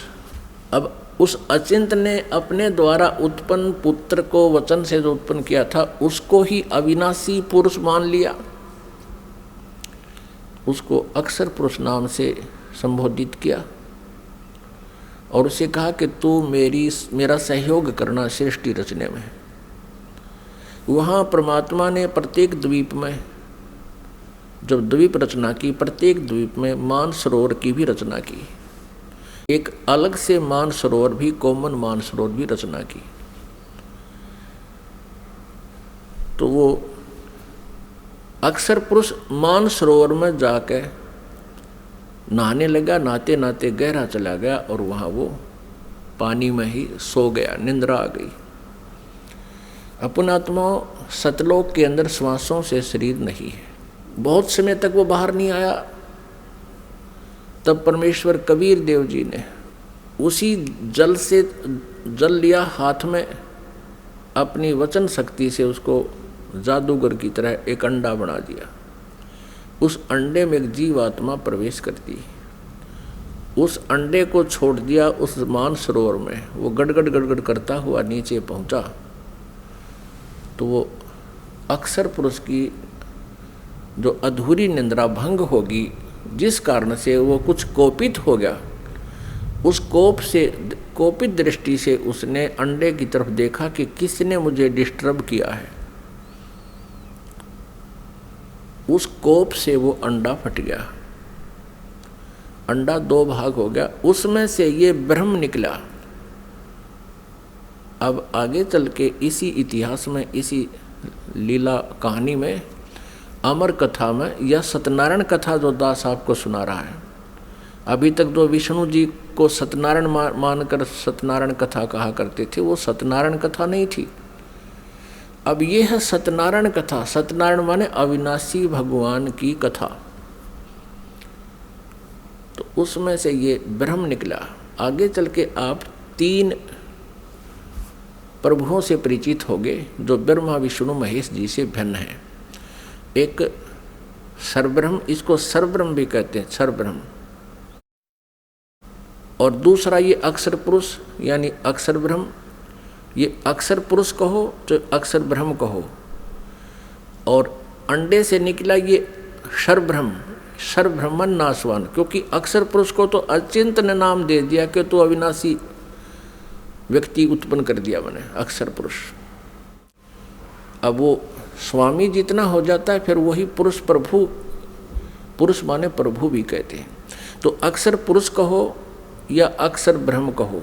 अब उस अचिंत ने अपने द्वारा उत्पन्न पुत्र को वचन से जो उत्पन्न किया था उसको ही अविनाशी पुरुष मान लिया, उसको अक्षर पुरुष नाम से संबोधित किया और उसे कहा कि तू मेरा सहयोग करना सृष्टि रचने में। वहाँ परमात्मा ने प्रत्येक द्वीप में जब द्वीप रचना की, प्रत्येक द्वीप में मानसरोवर की भी रचना की, एक अलग से मानसरोवर भी, कॉमन मानसरोवर भी रचना की। तो वो अक्षर पुरुष मानसरोवर में जाके नहाने लगा, नहाते नहाते गहरा चला गया और वहाँ वो पानी में ही सो गया, निंद्रा आ गई। अपन आत्मा सतलोक के अंदर श्वासों से शरीर नहीं है। बहुत समय तक वो बाहर नहीं आया। तब परमेश्वर कबीर देव जी ने उसी जल से जल लिया हाथ में, अपनी वचन शक्ति से उसको जादूगर की तरह एक अंडा बना दिया। उस अंडे में एक जीवात्मा प्रवेश करती, उस अंडे को छोड़ दिया उस मानसरोवर में। वो गड़गड़ गड़गड़ करता हुआ नीचे पहुंचा तो वो अक्षर पुरुष की जो अधूरी निंद्रा भंग होगी, जिस कारण से वो कुछ कोपित हो गया, उस कोपित दृष्टि से उसने अंडे की तरफ देखा कि किसने मुझे डिस्टर्ब किया है। उस कोप से वो अंडा फट गया, अंडा 2 भाग हो गया, उसमें से ये ब्रह्म निकला। अब आगे चल के इसी इतिहास में, इसी लीला कहानी में, अमर कथा में, या सत्यनारायण कथा जो दास आपको सुना रहा है, अभी तक जो विष्णु जी को सत्यनारायण मानकर सत्यनारायण कथा कहा करते थे, वो सत्यनारायण कथा नहीं थी। अब ये है सत्यनारायण कथा। सत्यनारायण माने अविनाशी भगवान की कथा। तो उसमें से ये ब्रह्म निकला। आगे चल के आप 3 प्रभुओं से परिचित होंगे जो ब्रह्मा विष्णु महेश जी से भिन्न है। एक सर्वब्रह्म, इसको सर्वब्रह्म भी कहते हैं, सर्वब्रह्म। और दूसरा ये अक्षर पुरुष यानी अक्षर ब्रह्म। ये अक्षर पुरुष कहो तो अक्षर ब्रह्म कहो। और अंडे से निकला ये सर्वब्रह्म, सर्वब्रह्मन नाशवान, क्योंकि अक्षर पुरुष को तो अचिंत ने नाम दे दिया कि तो अविनाशी व्यक्ति उत्पन्न कर दिया मैंने, अक्षर पुरुष। अब वो स्वामी जितना हो जाता है फिर वही पुरुष प्रभु, पुरुष माने प्रभु भी कहते हैं। तो अक्षर पुरुष कहो या अक्षर ब्रह्म कहो,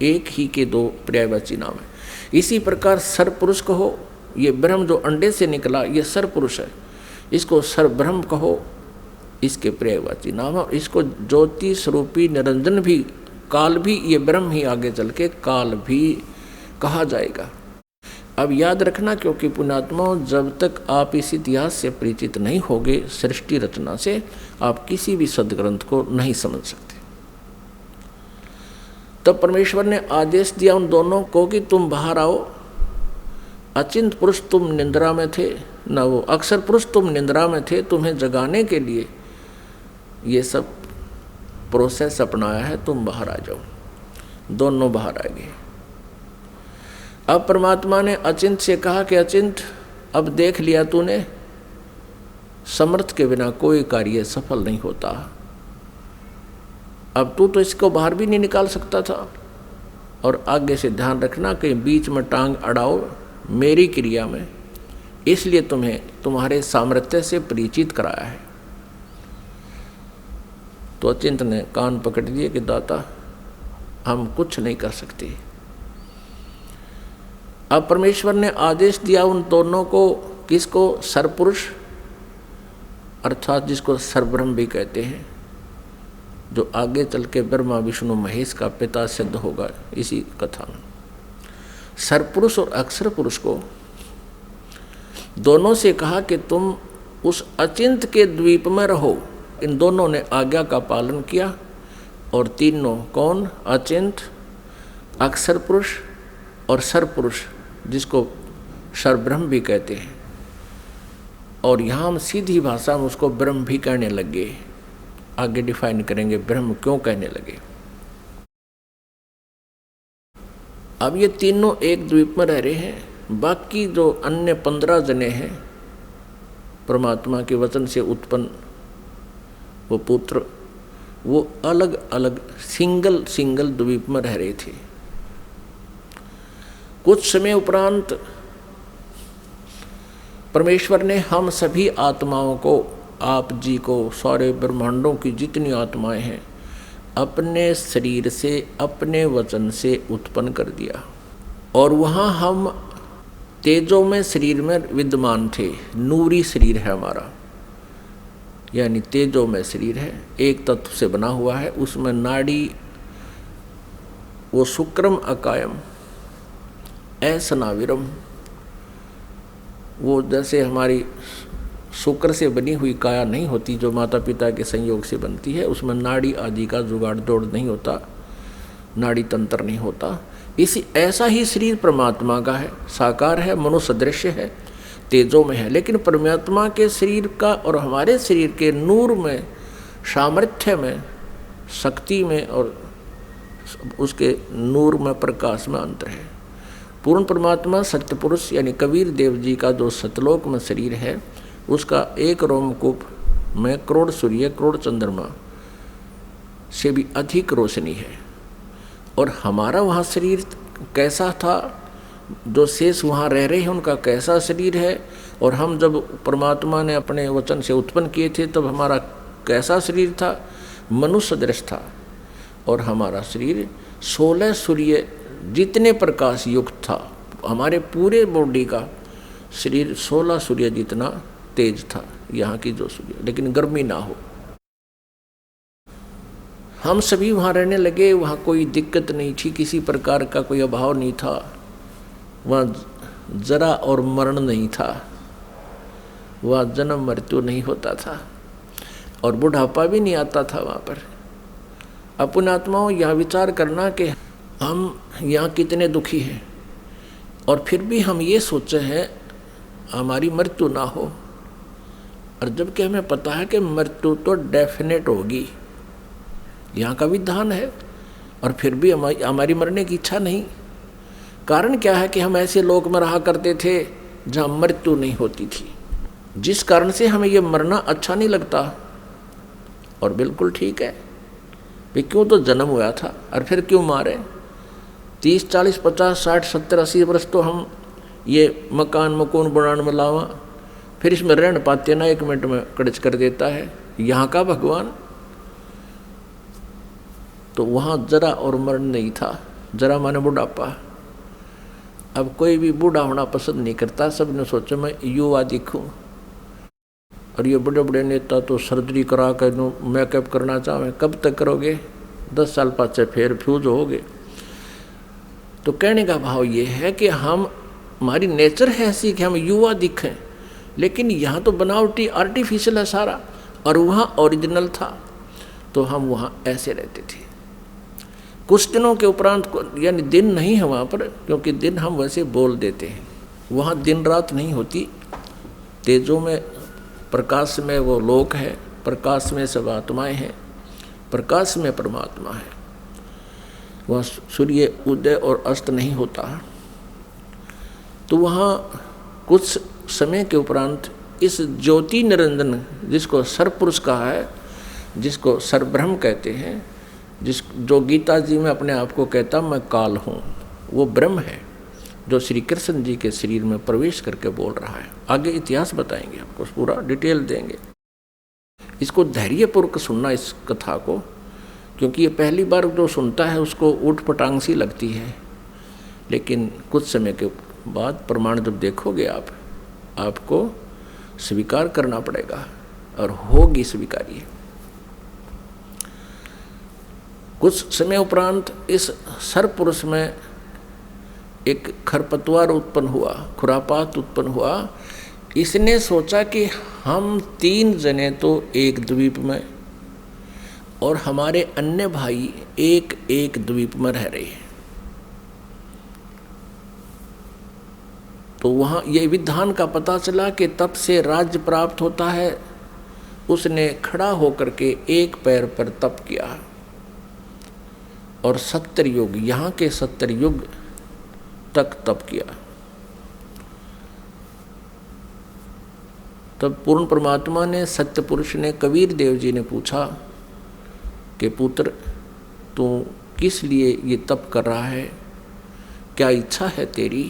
एक ही के 2 पर्यायवाची नाम है। इसी प्रकार सर्वपुरुष कहो, ये ब्रह्म जो अंडे से निकला ये सर्वपुरुष है, इसको सर्वब्रह्म कहो, इसके पर्यायवाची नाम है। इसको ज्योति स्वरूपी निरंजन भी, काल भी, ये ब्रह्म ही आगे चल के काल भी कहा जाएगा। अब याद रखना, क्योंकि पुण्यात्मा जब तक आप इस इतिहास से परिचित नहीं होगे सृष्टि रचना से, आप किसी भी सदग्रंथ को नहीं समझ सकते। तब परमेश्वर ने आदेश दिया उन दोनों को कि तुम बाहर आओ। अचिंत पुरुष तुम निंद्रा में थे, न वो अक्षर पुरुष तुम निंद्रा में थे, तुम्हें जगाने के लिए ये सब प्रोसेस अपनाया है, तुम बाहर आ जाओ। दोनों बाहर आ गए। अब परमात्मा ने अचिंत से कहा कि अचिंत, अब देख लिया तूने, समर्थ के बिना कोई कार्य सफल नहीं होता। अब तू तो इसको बाहर भी नहीं निकाल सकता था। और आगे से ध्यान रखना कि बीच में टांग अड़ाओ मेरी क्रिया में, इसलिए तुम्हें तुम्हारे सामर्थ्य से परिचित कराया है। तो अचिंत ने कान पकड़ दिए कि दाता हम कुछ नहीं कर सकते। अब परमेश्वर ने आदेश दिया उन दोनों को, किसको? सरपुरुष अर्थात जिसको सरब्रह्म भी कहते हैं, जो आगे चल के ब्रह्मा विष्णु महेश का पिता सिद्ध होगा इसी कथा में। सरपुरुष और अक्षर पुरुष को दोनों से कहा कि तुम उस अचिंत के द्वीप में रहो। इन दोनों ने आज्ञा का पालन किया और तीनों कौन? अचिंत, अक्षर पुरुष और सरपुरुष जिसको सरब्रह्म भी कहते हैं। और यहाँ हम सीधी भाषा में उसको ब्रह्म भी कहने लगे। आगे डिफाइन करेंगे ब्रह्म क्यों कहने लगे। अब ये तीनों एक द्वीप में रह रहे हैं। बाकी जो अन्य 15 जने हैं परमात्मा के वचन से उत्पन्न वो पुत्र, वो अलग अलग सिंगल द्वीप में रह रहे थे। कुछ समय उपरांत परमेश्वर ने हम सभी आत्माओं को, आप जी को, सारे ब्रह्मांडों की जितनी आत्माएं हैं, अपने शरीर से अपने वचन से उत्पन्न कर दिया। और वहाँ हम तेजों में शरीर में विद्यमान थे। नूरी शरीर है हमारा, यानी तेजों में शरीर है, एक तत्व से बना हुआ है। उसमें नाड़ी वो शुक्रम अकायम ऐसनाविरम, वो जैसे हमारी शुक्र से बनी हुई काया नहीं होती जो माता पिता के संयोग से बनती है, उसमें नाड़ी आदि का जुगाड़ दौड़ नहीं होता, नाड़ी तंत्र नहीं होता। इसी ऐसा ही शरीर परमात्मा का है, साकार है, मनुष्य दृश्य है, तेजों में है। लेकिन परमात्मा के शरीर का और हमारे शरीर के नूर में, सामर्थ्य में, शक्ति में और उसके नूर में, प्रकाश में अंतर है। पूर्ण परमात्मा सत्य पुरुष यानी कबीर देव जी का जो सतलोक में शरीर है, उसका एक रोमकूप में करोड़ सूर्य करोड़ चंद्रमा से भी अधिक रोशनी है। और हमारा वहाँ शरीर कैसा था, जो शेष वहाँ रह रहे हैं उनका कैसा शरीर है, और हम जब परमात्मा ने अपने वचन से उत्पन्न किए थे तब हमारा कैसा शरीर था, मनुष्य दृश्य था। और हमारा शरीर 16 सूर्य जितने प्रकाश युक्त था, हमारे पूरे बॉडी का शरीर 16 सूर्य जितना तेज था यहाँ की जो सूर्य, लेकिन गर्मी ना हो। हम सभी वहाँ रहने लगे। वहाँ कोई दिक्कत नहीं थी, किसी प्रकार का कोई अभाव नहीं था। वहाँ जरा और मरण नहीं था, वहाँ जन्म मृत्यु नहीं होता था और बुढ़ापा भी नहीं आता था वहाँ पर। अपन आत्माओं यह विचार करना कि हम यहाँ कितने दुखी हैं और फिर भी हम ये सोचे हैं हमारी मृत्यु ना हो, और जबकि हमें पता है कि मृत्यु तो डेफिनेट होगी, यहाँ का विधान है, और फिर भी हमारी मरने की इच्छा नहीं। कारण क्या है कि हम ऐसे लोक में रहा करते थे जहाँ मृत्यु नहीं होती थी, जिस कारण से हमें ये मरना अच्छा नहीं लगता। और बिल्कुल ठीक है, वे क्यों तो जन्म हुआ था और फिर क्यों मारे। 30, 40, 50, 60, 70, 80 वर्ष तो हम ये मकान मकून बनाने में लावा, फिर इसमें रहने पाते ना, 1 मिनट में कड़च कर देता है यहाँ का भगवान। तो वहाँ जरा और मरण नहीं था, जरा माने बुढ़ापा। अब कोई भी बूढ़ा होना पसंद नहीं करता, सबने सोचा मैं युवा दिखूं। और ये बड़े बड़े नेता तो सर्जरी करा कर मेकअप करना चाहें, कब तक करोगे? 10 साल पाछे फिर फ्यूज होगे। तो कहने का भाव ये है कि हमारी नेचर है ऐसी कि हम युवा दिखें, लेकिन यहाँ तो बनावटी आर्टिफिशियल है सारा, और वहाँ ओरिजिनल था, तो हम वहाँ ऐसे रहते थे। कुछ दिनों के उपरांत, यानी दिन नहीं है वहाँ पर, क्योंकि दिन हम वैसे बोल देते हैं, वहाँ दिन रात नहीं होती। तेजों में प्रकाश में वो लोक है, प्रकाश में सब आत्माएं हैं, प्रकाश में परमात्मा है। वहाँ सूर्य उदय और अस्त नहीं होता। तो वहाँ कुछ समय के उपरांत इस ज्योति निरंजन, जिसको सरपुरुष कहा है, जिसको सरब्रह्म कहते हैं, जो गीता जी में अपने आप को कहता मैं काल हूँ, वो ब्रह्म है जो श्री कृष्ण जी के शरीर में प्रवेश करके बोल रहा है। आगे इतिहास बताएंगे, आपको पूरा डिटेल देंगे। इसको धैर्यपूर्वक सुनना इस कथा को, क्योंकि ये पहली बार जो सुनता है उसको ऊट पटांग सी लगती है, लेकिन कुछ समय के बाद प्रमाण जब देखोगे आपको स्वीकार करना पड़ेगा और होगी स्वीकार्य। कुछ समय उपरांत इस सरपुरुष में एक खरपतवार उत्पन्न हुआ, खुरापात उत्पन्न हुआ। इसने सोचा कि हम 3 जने तो एक द्वीप में और हमारे अन्य भाई एक एक द्वीप में रह रहे हैं, तो वहाँ ये विधान का पता चला कि तप से राज्य प्राप्त होता है। उसने खड़ा होकर के एक पैर पर तप किया और 70 युग, यहाँ के 70 युग तक तप किया। तब पूर्ण परमात्मा ने, सत्य पुरुष ने, कबीर देव जी ने पूछा कि पुत्र तू किस लिए ये तप कर रहा है, क्या इच्छा है तेरी?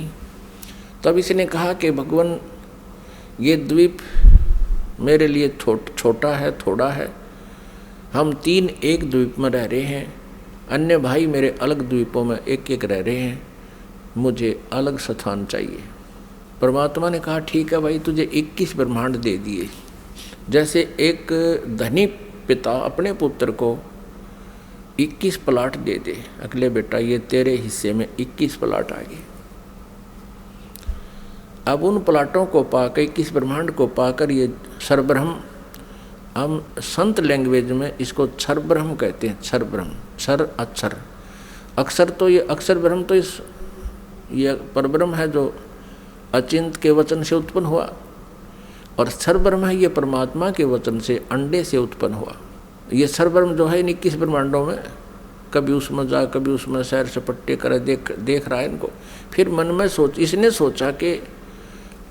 तब इसने कहा कि भगवान ये द्वीप मेरे लिए छोटा है, थोड़ा है, हम 3 एक द्वीप में रह रहे हैं, अन्य भाई मेरे अलग द्वीपों में एक एक रह रहे हैं, मुझे अलग स्थान चाहिए। परमात्मा ने कहा ठीक है भाई, तुझे 21 ब्रह्मांड दे दिए। जैसे एक धनी पिता अपने पुत्र को 21 प्लाट दे दे, अगले बेटा ये तेरे हिस्से में 21 प्लाट आ गए। अब उन प्लाटों को पाकर, 21 ब्रह्मांड को पाकर, ये सर्वब्रह्म, हम संत लैंग्वेज में इसको क्षर ब्रह्म कहते हैं। क्षर ब्रह्म, क्षर अक्षर, अक्षर तो ये अक्षर ब्रह्म तो ये परब्रह्म है जो अचिंत के वचन से उत्पन्न हुआ, और क्षर ब्रह्म है ये परमात्मा के वचन से अंडे से उत्पन्न हुआ। ये क्षर ब्रह्म जो है 21 ब्रह्मांडों में, कभी उसमें जा कभी उसमें सैर सपट्टे करे, देख रहा है इनको। फिर मन में इसने सोचा कि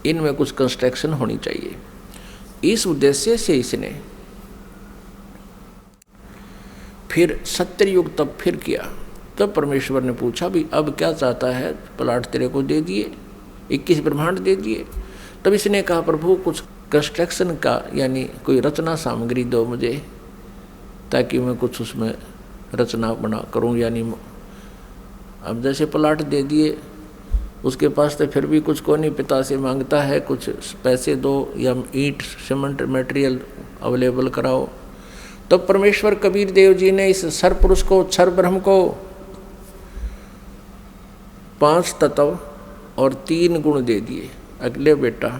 इनमें कुछ कंस्ट्रक्शन होनी चाहिए। इस उद्देश्य से इसने फिर 70 युग तब फिर किया। तब परमेश्वर ने पूछा भी अब क्या चाहता है? प्लाट तेरे को दे दिए, 21 ब्रह्मांड दे दिए। तब इसने कहा प्रभु कुछ कंस्ट्रक्शन का यानी कोई रचना सामग्री दो मुझे, ताकि मैं कुछ उसमें रचना बना करूं। यानी अब जैसे प्लाट दे दिए, उसके पास तो फिर भी कुछ को नहीं, पिता से मांगता है कुछ पैसे दो या ईंट सीमेंट मटेरियल अवेलेबल कराओ। तो परमेश्वर कबीर देव जी ने इस सरपुरुष को, क्षर ब्रह्म को 5 तत्व और 3 गुण दे दिए। अगले बेटा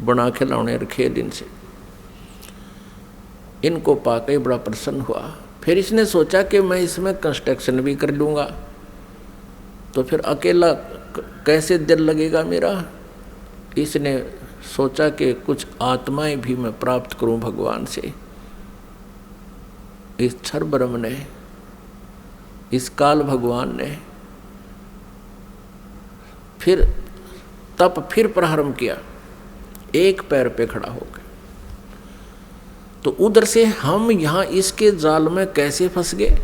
बना खिलौने रखे दिन से, इनको पाके बड़ा प्रसन्न हुआ। फिर इसने सोचा कि मैं इसमें कंस्ट्रक्शन भी कर लूँगा, तो फिर अकेला कैसे दिल लगेगा मेरा। इसने सोचा कि कुछ आत्माएं भी मैं प्राप्त करूं भगवान से। इस क्षर ब्रह्म ने, इस काल भगवान ने फिर तप फिर प्रारंभ किया, एक पैर पे खड़ा हो गए। तो उधर से हम यहाँ इसके जाल में कैसे फंस गए,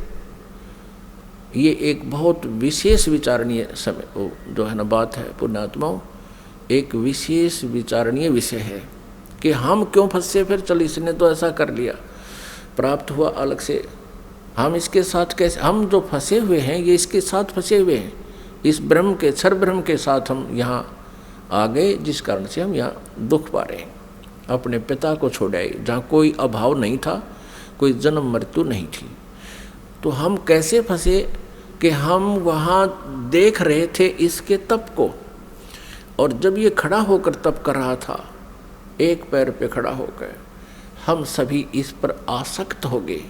ये एक बहुत विशेष विचारणीय समय जो है ना बात है पुण्यात्माओं, एक विशेष विचारणीय विषय है कि हम क्यों फंसे। फिर चल इसने तो ऐसा कर लिया, प्राप्त हुआ अलग से, हम इसके साथ कैसे, हम जो फंसे हुए हैं ये इसके साथ फंसे हुए हैं, इस ब्रह्म के, क्षर ब्रह्म के साथ हम यहाँ आ गए, जिस कारण से हम यहाँ दुख पा रहे हैं। अपने पिता को छोड़ आए जहाँ कोई अभाव नहीं था, कोई जन्म मृत्यु नहीं थी। तो हम कैसे फंसे कि हम वहाँ देख रहे थे इसके तप को, और जब ये खड़ा होकर तप कर रहा था, एक पैर पे खड़ा होकर, हम सभी इस पर आसक्त हो गए,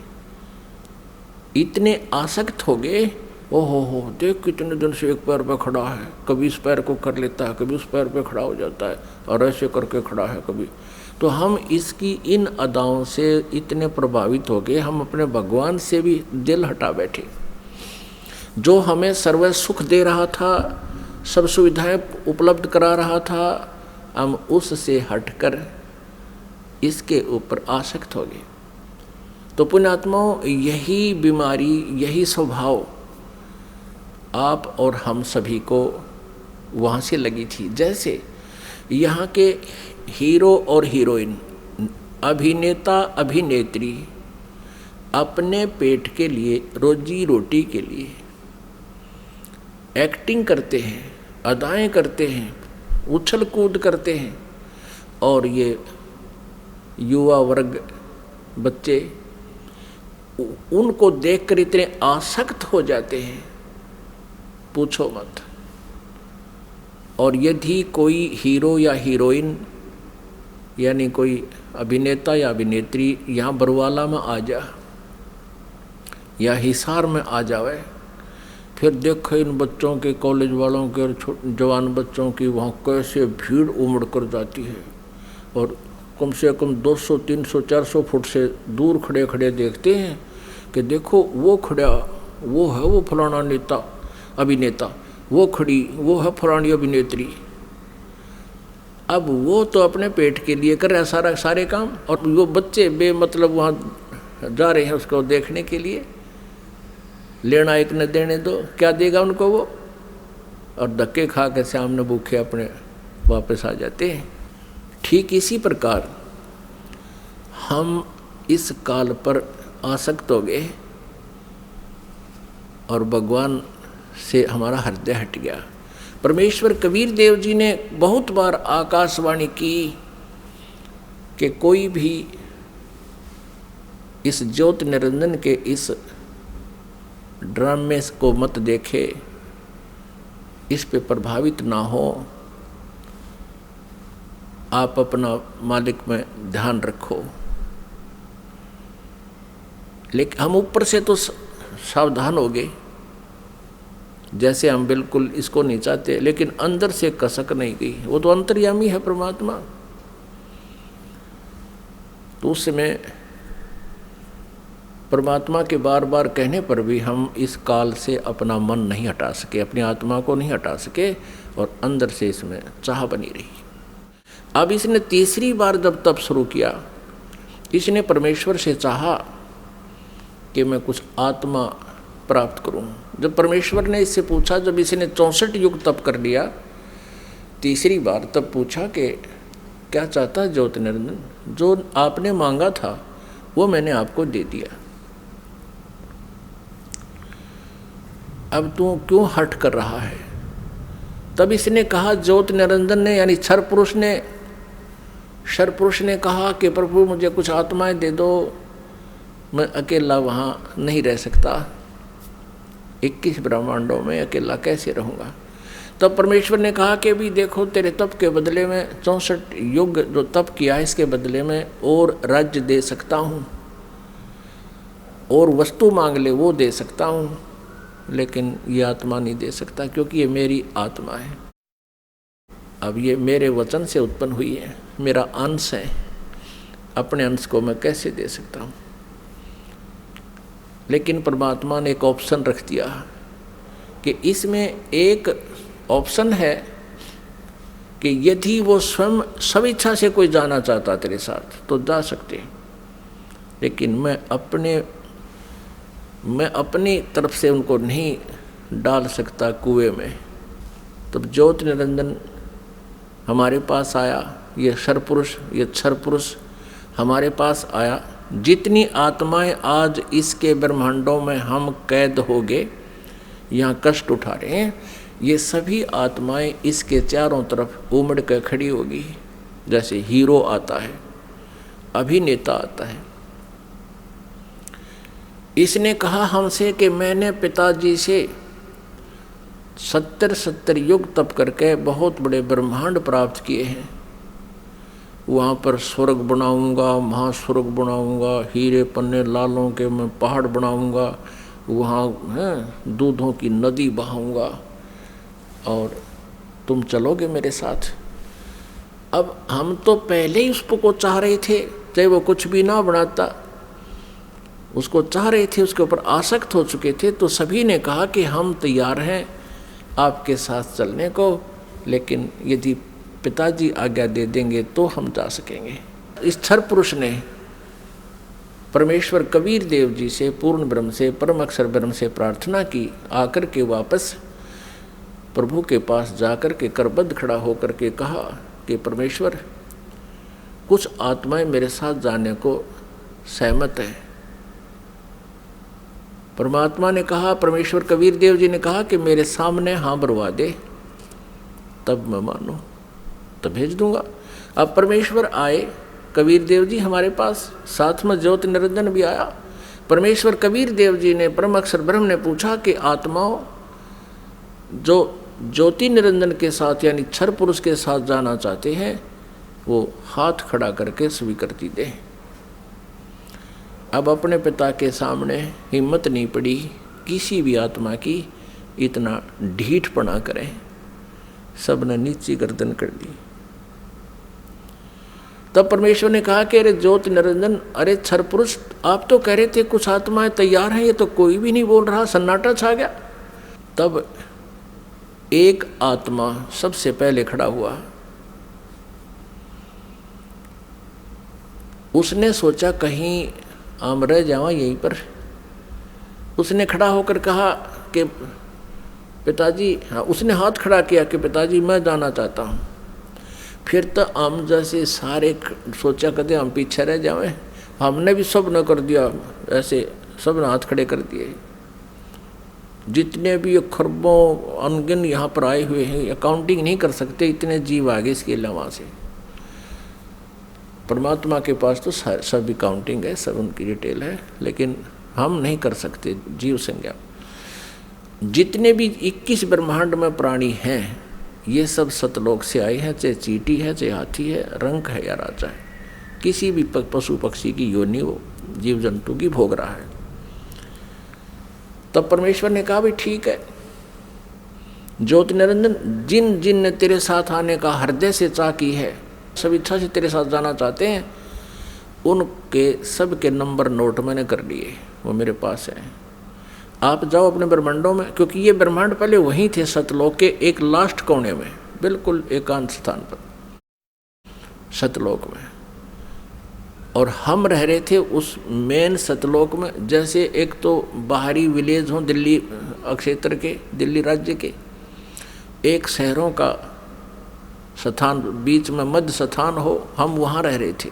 इतने आसक्त हो गए। ओहो देख कितने दिन से एक पैर पे खड़ा है, कभी इस पैर को कर लेता है, कभी उस पैर पे खड़ा हो जाता है, और ऐसे करके खड़ा है कभी। तो हम इसकी इन अदाओं से इतने प्रभावित हो गए, हम अपने भगवान से भी दिल हटा बैठे। जो हमें सर्व सुख दे रहा था, सब सुविधाएं उपलब्ध करा रहा था, हम उससे हटकर इसके ऊपर आसक्त हो गए। तो पुण्यात्माओं, यही बीमारी, यही स्वभाव आप और हम सभी को वहाँ से लगी थी। जैसे यहाँ के हीरो और हीरोइन, अभिनेता अभिनेत्री, अपने पेट के लिए, रोजी रोटी के लिए एक्टिंग करते हैं, अदाएं करते हैं, उछल कूद करते हैं, और ये युवा वर्ग बच्चे उनको देखकर इतने आसक्त हो जाते हैं, पूछो मत। और यदि कोई हीरो या हीरोइन यानी कोई अभिनेता या अभिनेत्री यहाँ बरवाला में आ जा या हिसार में आ जावे, फिर देखो इन बच्चों के, कॉलेज वालों के और जवान बच्चों की वहाँ कैसे भीड़ उमड़ कर जाती है, और कम से कम 200, 300, 400 फुट से दूर खड़े खड़े देखते हैं कि देखो वो खड़ा, वो है वो फलाना नेता अभिनेता, वो खड़ी वो है फलानी अभिनेत्री। अब वो तो अपने पेट के लिए कर रहा है सारे काम, और वो बच्चे बेमतलब वहाँ जा रहे हैं उसको देखने के लिए। लेना एक न देने दो, क्या देगा उनको वो, और धक्के खा के सामने भूखे अपने वापस आ जाते हैं। ठीक इसी प्रकार हम इस काल पर आसक्त हो गए और भगवान से हमारा हृदय हट गया। परमेश्वर कबीर देव जी ने बहुत बार आकाशवाणी की कि कोई भी इस ज्योति निरंजन के इस ड्रामे को मत देखे, इस पे प्रभावित ना हो, आप अपना मालिक में ध्यान रखो। लेकिन हम ऊपर से तो सावधान हो गए, जैसे हम बिल्कुल इसको नहीं चाहते, लेकिन अंदर से कसक नहीं गई। वो तो अंतर्यामी है परमात्मा। तो उस समय परमात्मा के बार बार कहने पर भी हम इस काल से अपना मन नहीं हटा सके, अपनी आत्मा को नहीं हटा सके, और अंदर से इसमें चाह बनी रही। अब इसने तीसरी बार जब तप शुरू किया, इसने परमेश्वर से चाहा कि मैं कुछ आत्मा प्राप्त करूं। जब परमेश्वर ने इससे पूछा, जब इसने 64 युग तप कर लिया, तीसरी बार तब पूछा कि क्या चाहता है ज्योति निरंजन, जो आपने मांगा था वो मैंने आपको दे दिया, अब तू क्यों हट कर रहा है। तब इसने कहा, ज्योति निरंजन ने यानी क्षर पुरुष ने कहा कि प्रभु मुझे कुछ आत्माएं दे दो, मैं अकेला वहाँ नहीं रह सकता, 21 ब्रह्मांडों में अकेला कैसे रहूँगा। तब परमेश्वर ने कहा कि भी देखो तेरे तप के बदले में 64 युग जो तप किया है, इसके बदले में और राज्य दे सकता हूँ, और वस्तु मांग ले वो दे सकता हूँ, लेकिन ये आत्मा नहीं दे सकता, क्योंकि ये मेरी आत्मा है। अब ये मेरे वचन से उत्पन्न हुई है, मेरा अंश है, अपने अंश को मैं कैसे दे सकता हूँ। लेकिन परमात्मा ने एक ऑप्शन रख दिया कि इसमें एक ऑप्शन है कि यदि वो स्वयं स्वेच्छा से कोई जाना चाहता तेरे साथ तो जा सकते, लेकिन मैं अपनी तरफ से उनको नहीं डाल सकता कुएं में। तब ज्योति निरंजन हमारे पास आया, ये क्षर पुरुष हमारे पास आया। जितनी आत्माएं आज इसके ब्रह्मांडों में हम कैद हो गए, यहाँ कष्ट उठा रहे हैं, ये सभी आत्माएं इसके चारों तरफ उमड़ कर खड़ी होगी। जैसे हीरो आता है, अभिनेता आता है। इसने कहा हमसे कि मैंने पिताजी से 70 युग तप करके बहुत बड़े ब्रह्मांड प्राप्त किए हैं। वहाँ पर स्वर्ग बनाऊंगा, महास्वर्ग बनाऊंगा, हीरे पन्ने लालों के मैं पहाड़ बनाऊंगा, वहाँ दूधों की नदी बहाऊंगा, और तुम चलोगे मेरे साथ। अब हम तो पहले ही उसको चाह रहे थे, चाहे वो कुछ भी ना बनाता, उसको चाह रहे थे, उसके ऊपर आसक्त हो चुके थे। तो सभी ने कहा कि हम तैयार हैं आपके साथ चलने को, लेकिन यदि पिताजी आज्ञा दे देंगे तो हम जा सकेंगे। इस क्षर पुरुष ने परमेश्वर कबीर देव जी से, पूर्ण ब्रह्म से, परम अक्षर ब्रह्म से प्रार्थना की। आकर के वापस प्रभु के पास जाकर के करबद्ध खड़ा होकर के कहा कि परमेश्वर, कुछ आत्माएं मेरे साथ जाने को सहमत है, परमात्मा ने कहा, परमेश्वर कबीर देव जी ने कहा कि मेरे सामने हाँ भरवा दे, तब मैं मानूं, तब भेज दूंगा। अब परमेश्वर आए, कबीर देव जी हमारे पास, साथ में ज्योति निरंजन भी आया। परमेश्वर कबीर देव जी ने, परम अक्षर ब्रह्म ने पूछा कि आत्माओं जो ज्योति निरंजन के साथ यानी क्षर पुरुष के साथ जाना चाहते हैं वो हाथ खड़ा करके स्वीकृति दे। अब अपने पिता के सामने हिम्मत नहीं पड़ी किसी भी आत्मा की इतना ढीठपना करें, सबने नीची गर्दन कर दी। तब परमेश्वर ने कहा कि अरे ज्योति निरंजन, अरे क्षर पुरुष, आप तो कह रहे थे कुछ आत्माएं तैयार हैं, ये तो कोई भी नहीं बोल रहा, सन्नाटा छा गया। तब एक आत्मा सबसे पहले खड़ा हुआ। उसने सोचा कहीं हम रह जावा यहीं पर। उसने खड़ा होकर कहा कि पिताजी, हाँ, उसने हाथ खड़ा किया कि पिताजी मैं जाना चाहता हूँ। फिर तो हम जैसे सारे सोचा कदे हम पीछे रह जाएं, हमने भी सब न कर दिया, ऐसे सब ने हाथ खड़े कर दिए। जितने भी ये खरबों अनगिन यहाँ पर आए हुए हैं, अकाउंटिंग नहीं कर सकते, इतने जीव आगे इसके अलावा से। परमात्मा के पास तो सब अकाउंटिंग है, सब उनकी डिटेल है, लेकिन हम नहीं कर सकते जीव संज्ञा। जितने भी 21 ब्रह्मांड में प्राणी हैं ये सब सतलोक से आए हैं, चाहे चींटी है, चाहे हाथी है, रंक है या राजा है, किसी भी पशु पक्षी की योनि वो जीव जंतु की भोग रहा है। तब परमेश्वर ने कहा भाई ठीक है ज्योति निरंजन, जिन जिन ने तेरे साथ आने का हृदय से चाह की है, सब इच्छा से तेरे साथ जाना चाहते हैं, उनके सब के नंबर नोट मैंने कर लिए, वो मेरे पास है। आप जाओ अपने ब्रह्मांडों में, क्योंकि ये ब्रह्मांड पहले वहीं थे सतलोक के एक लास्ट कोने में, बिल्कुल एकांत स्थान पर सतलोक में, और हम रह रहे थे उस मेन सतलोक में। जैसे एक तो बाहरी विलेज हो दिल्ली क्षेत्र के, दिल्ली राज्य के, एक शहरों का स्थान बीच में मध्य स्थान हो, हम वहाँ रह रहे थे।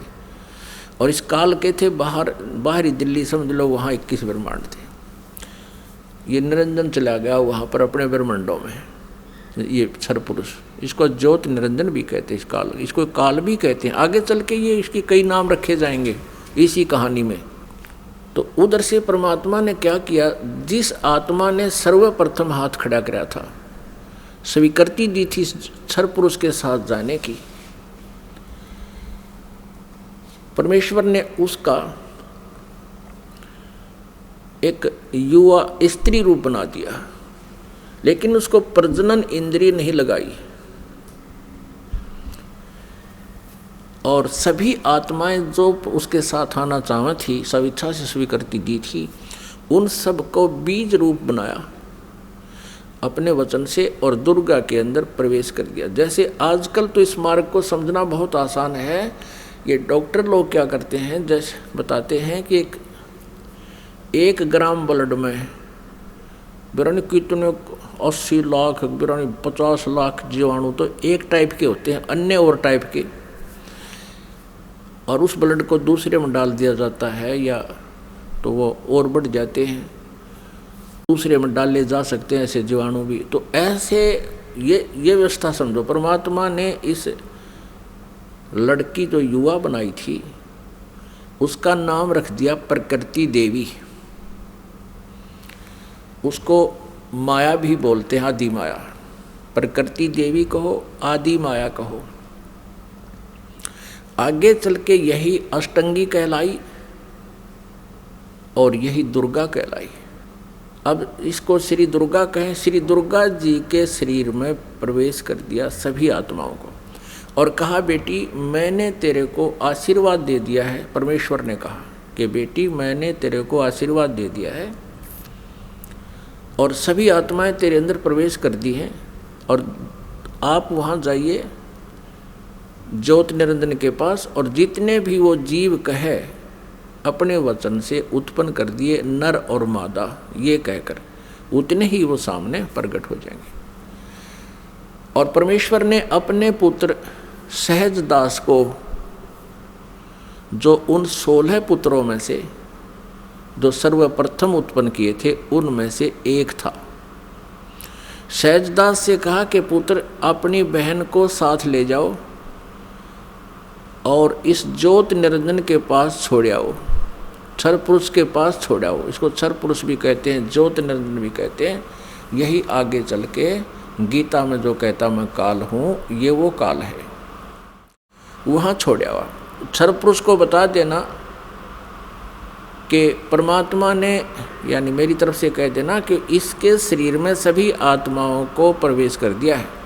और इस काल के थे बाहरी दिल्ली, समझ लो वहाँ 21 ब्रह्मांड थे। ये निरंजन चला गया वहाँ पर अपने ब्रह्मांडों में, ये क्षर पुरुष, इसको ज्योति निरंजन भी कहते हैं, इस काल, इसको काल भी कहते हैं। आगे चल के ये इसके कई नाम रखे जाएंगे इसी कहानी में। तो उधर से परमात्मा ने क्या किया, जिस आत्मा ने सर्वप्रथम हाथ खड़ा कराया था, स्वीकृति दी थी क्षर पुरुष के साथ जाने की, परमेश्वर ने उसका एक युवा स्त्री रूप बना दिया, लेकिन उसको प्रजनन इंद्रिय नहीं लगाई। और सभी आत्माएं जो उसके साथ आना चाहती थी, सब इच्छा से स्वीकृति दी थी, उन सब को बीज रूप बनाया अपने वचन से और दुर्गा के अंदर प्रवेश कर दिया। जैसे आजकल तो इस मार्ग को समझना बहुत आसान है। ये डॉक्टर लोग क्या करते हैं, जैसे बताते हैं कि एक ग्राम ब्लड में बिरानी कितने 80 लाख बिरानी 50 लाख जीवाणु तो एक टाइप के होते हैं, अन्य और टाइप के, और उस ब्लड को दूसरे में डाल दिया जाता है या तो वो और बढ़ जाते हैं, दूसरे में डाले जा सकते हैं ऐसे जीवाणु भी। तो ऐसे ये व्यवस्था समझो, परमात्मा ने इस लड़की जो युवा बनाई थी उसका नाम रख दिया प्रकृति देवी। उसको माया भी बोलते हैं, आदि माया। प्रकृति देवी कहो, आदि माया कहो। आगे चल के यही अष्टंगी कहलाई और यही दुर्गा कहलाई। अब इसको श्री दुर्गा कहें, श्री दुर्गा जी के शरीर में प्रवेश कर दिया सभी आत्माओं को और कहा बेटी मैंने तेरे को आशीर्वाद दे दिया है। परमेश्वर ने कहा कि बेटी मैंने तेरे को आशीर्वाद दे दिया है और सभी आत्माएं तेरे अंदर प्रवेश कर दी हैं, और आप वहाँ जाइए ज्योति निरंजन के पास, और जितने भी वो जीव कहे अपने वचन से उत्पन्न कर दिए नर और मादा ये कहकर, उतने ही वो सामने प्रकट हो जाएंगे। और परमेश्वर ने अपने पुत्र सहज दास को, जो उन 16 पुत्रों में से जो सर्वप्रथम उत्पन्न किए थे उनमें से एक था। सहजदास से कहा कि पुत्र अपनी बहन को साथ ले जाओ और इस ज्योत निरंजन के पास छोड़ आओ, क्षर पुरुष के पास छोड़ आओ। इसको क्षर पुरुष भी कहते हैं, ज्योत निरंजन भी कहते हैं। यही आगे चल के गीता में जो कहता मैं काल हूँ, ये वो काल है, वहाँ छोड़ आओ। क्षर पुरुष को बता देना कि परमात्मा ने, यानी मेरी तरफ से कह देना कि इसके शरीर में सभी आत्माओं को प्रवेश कर दिया है।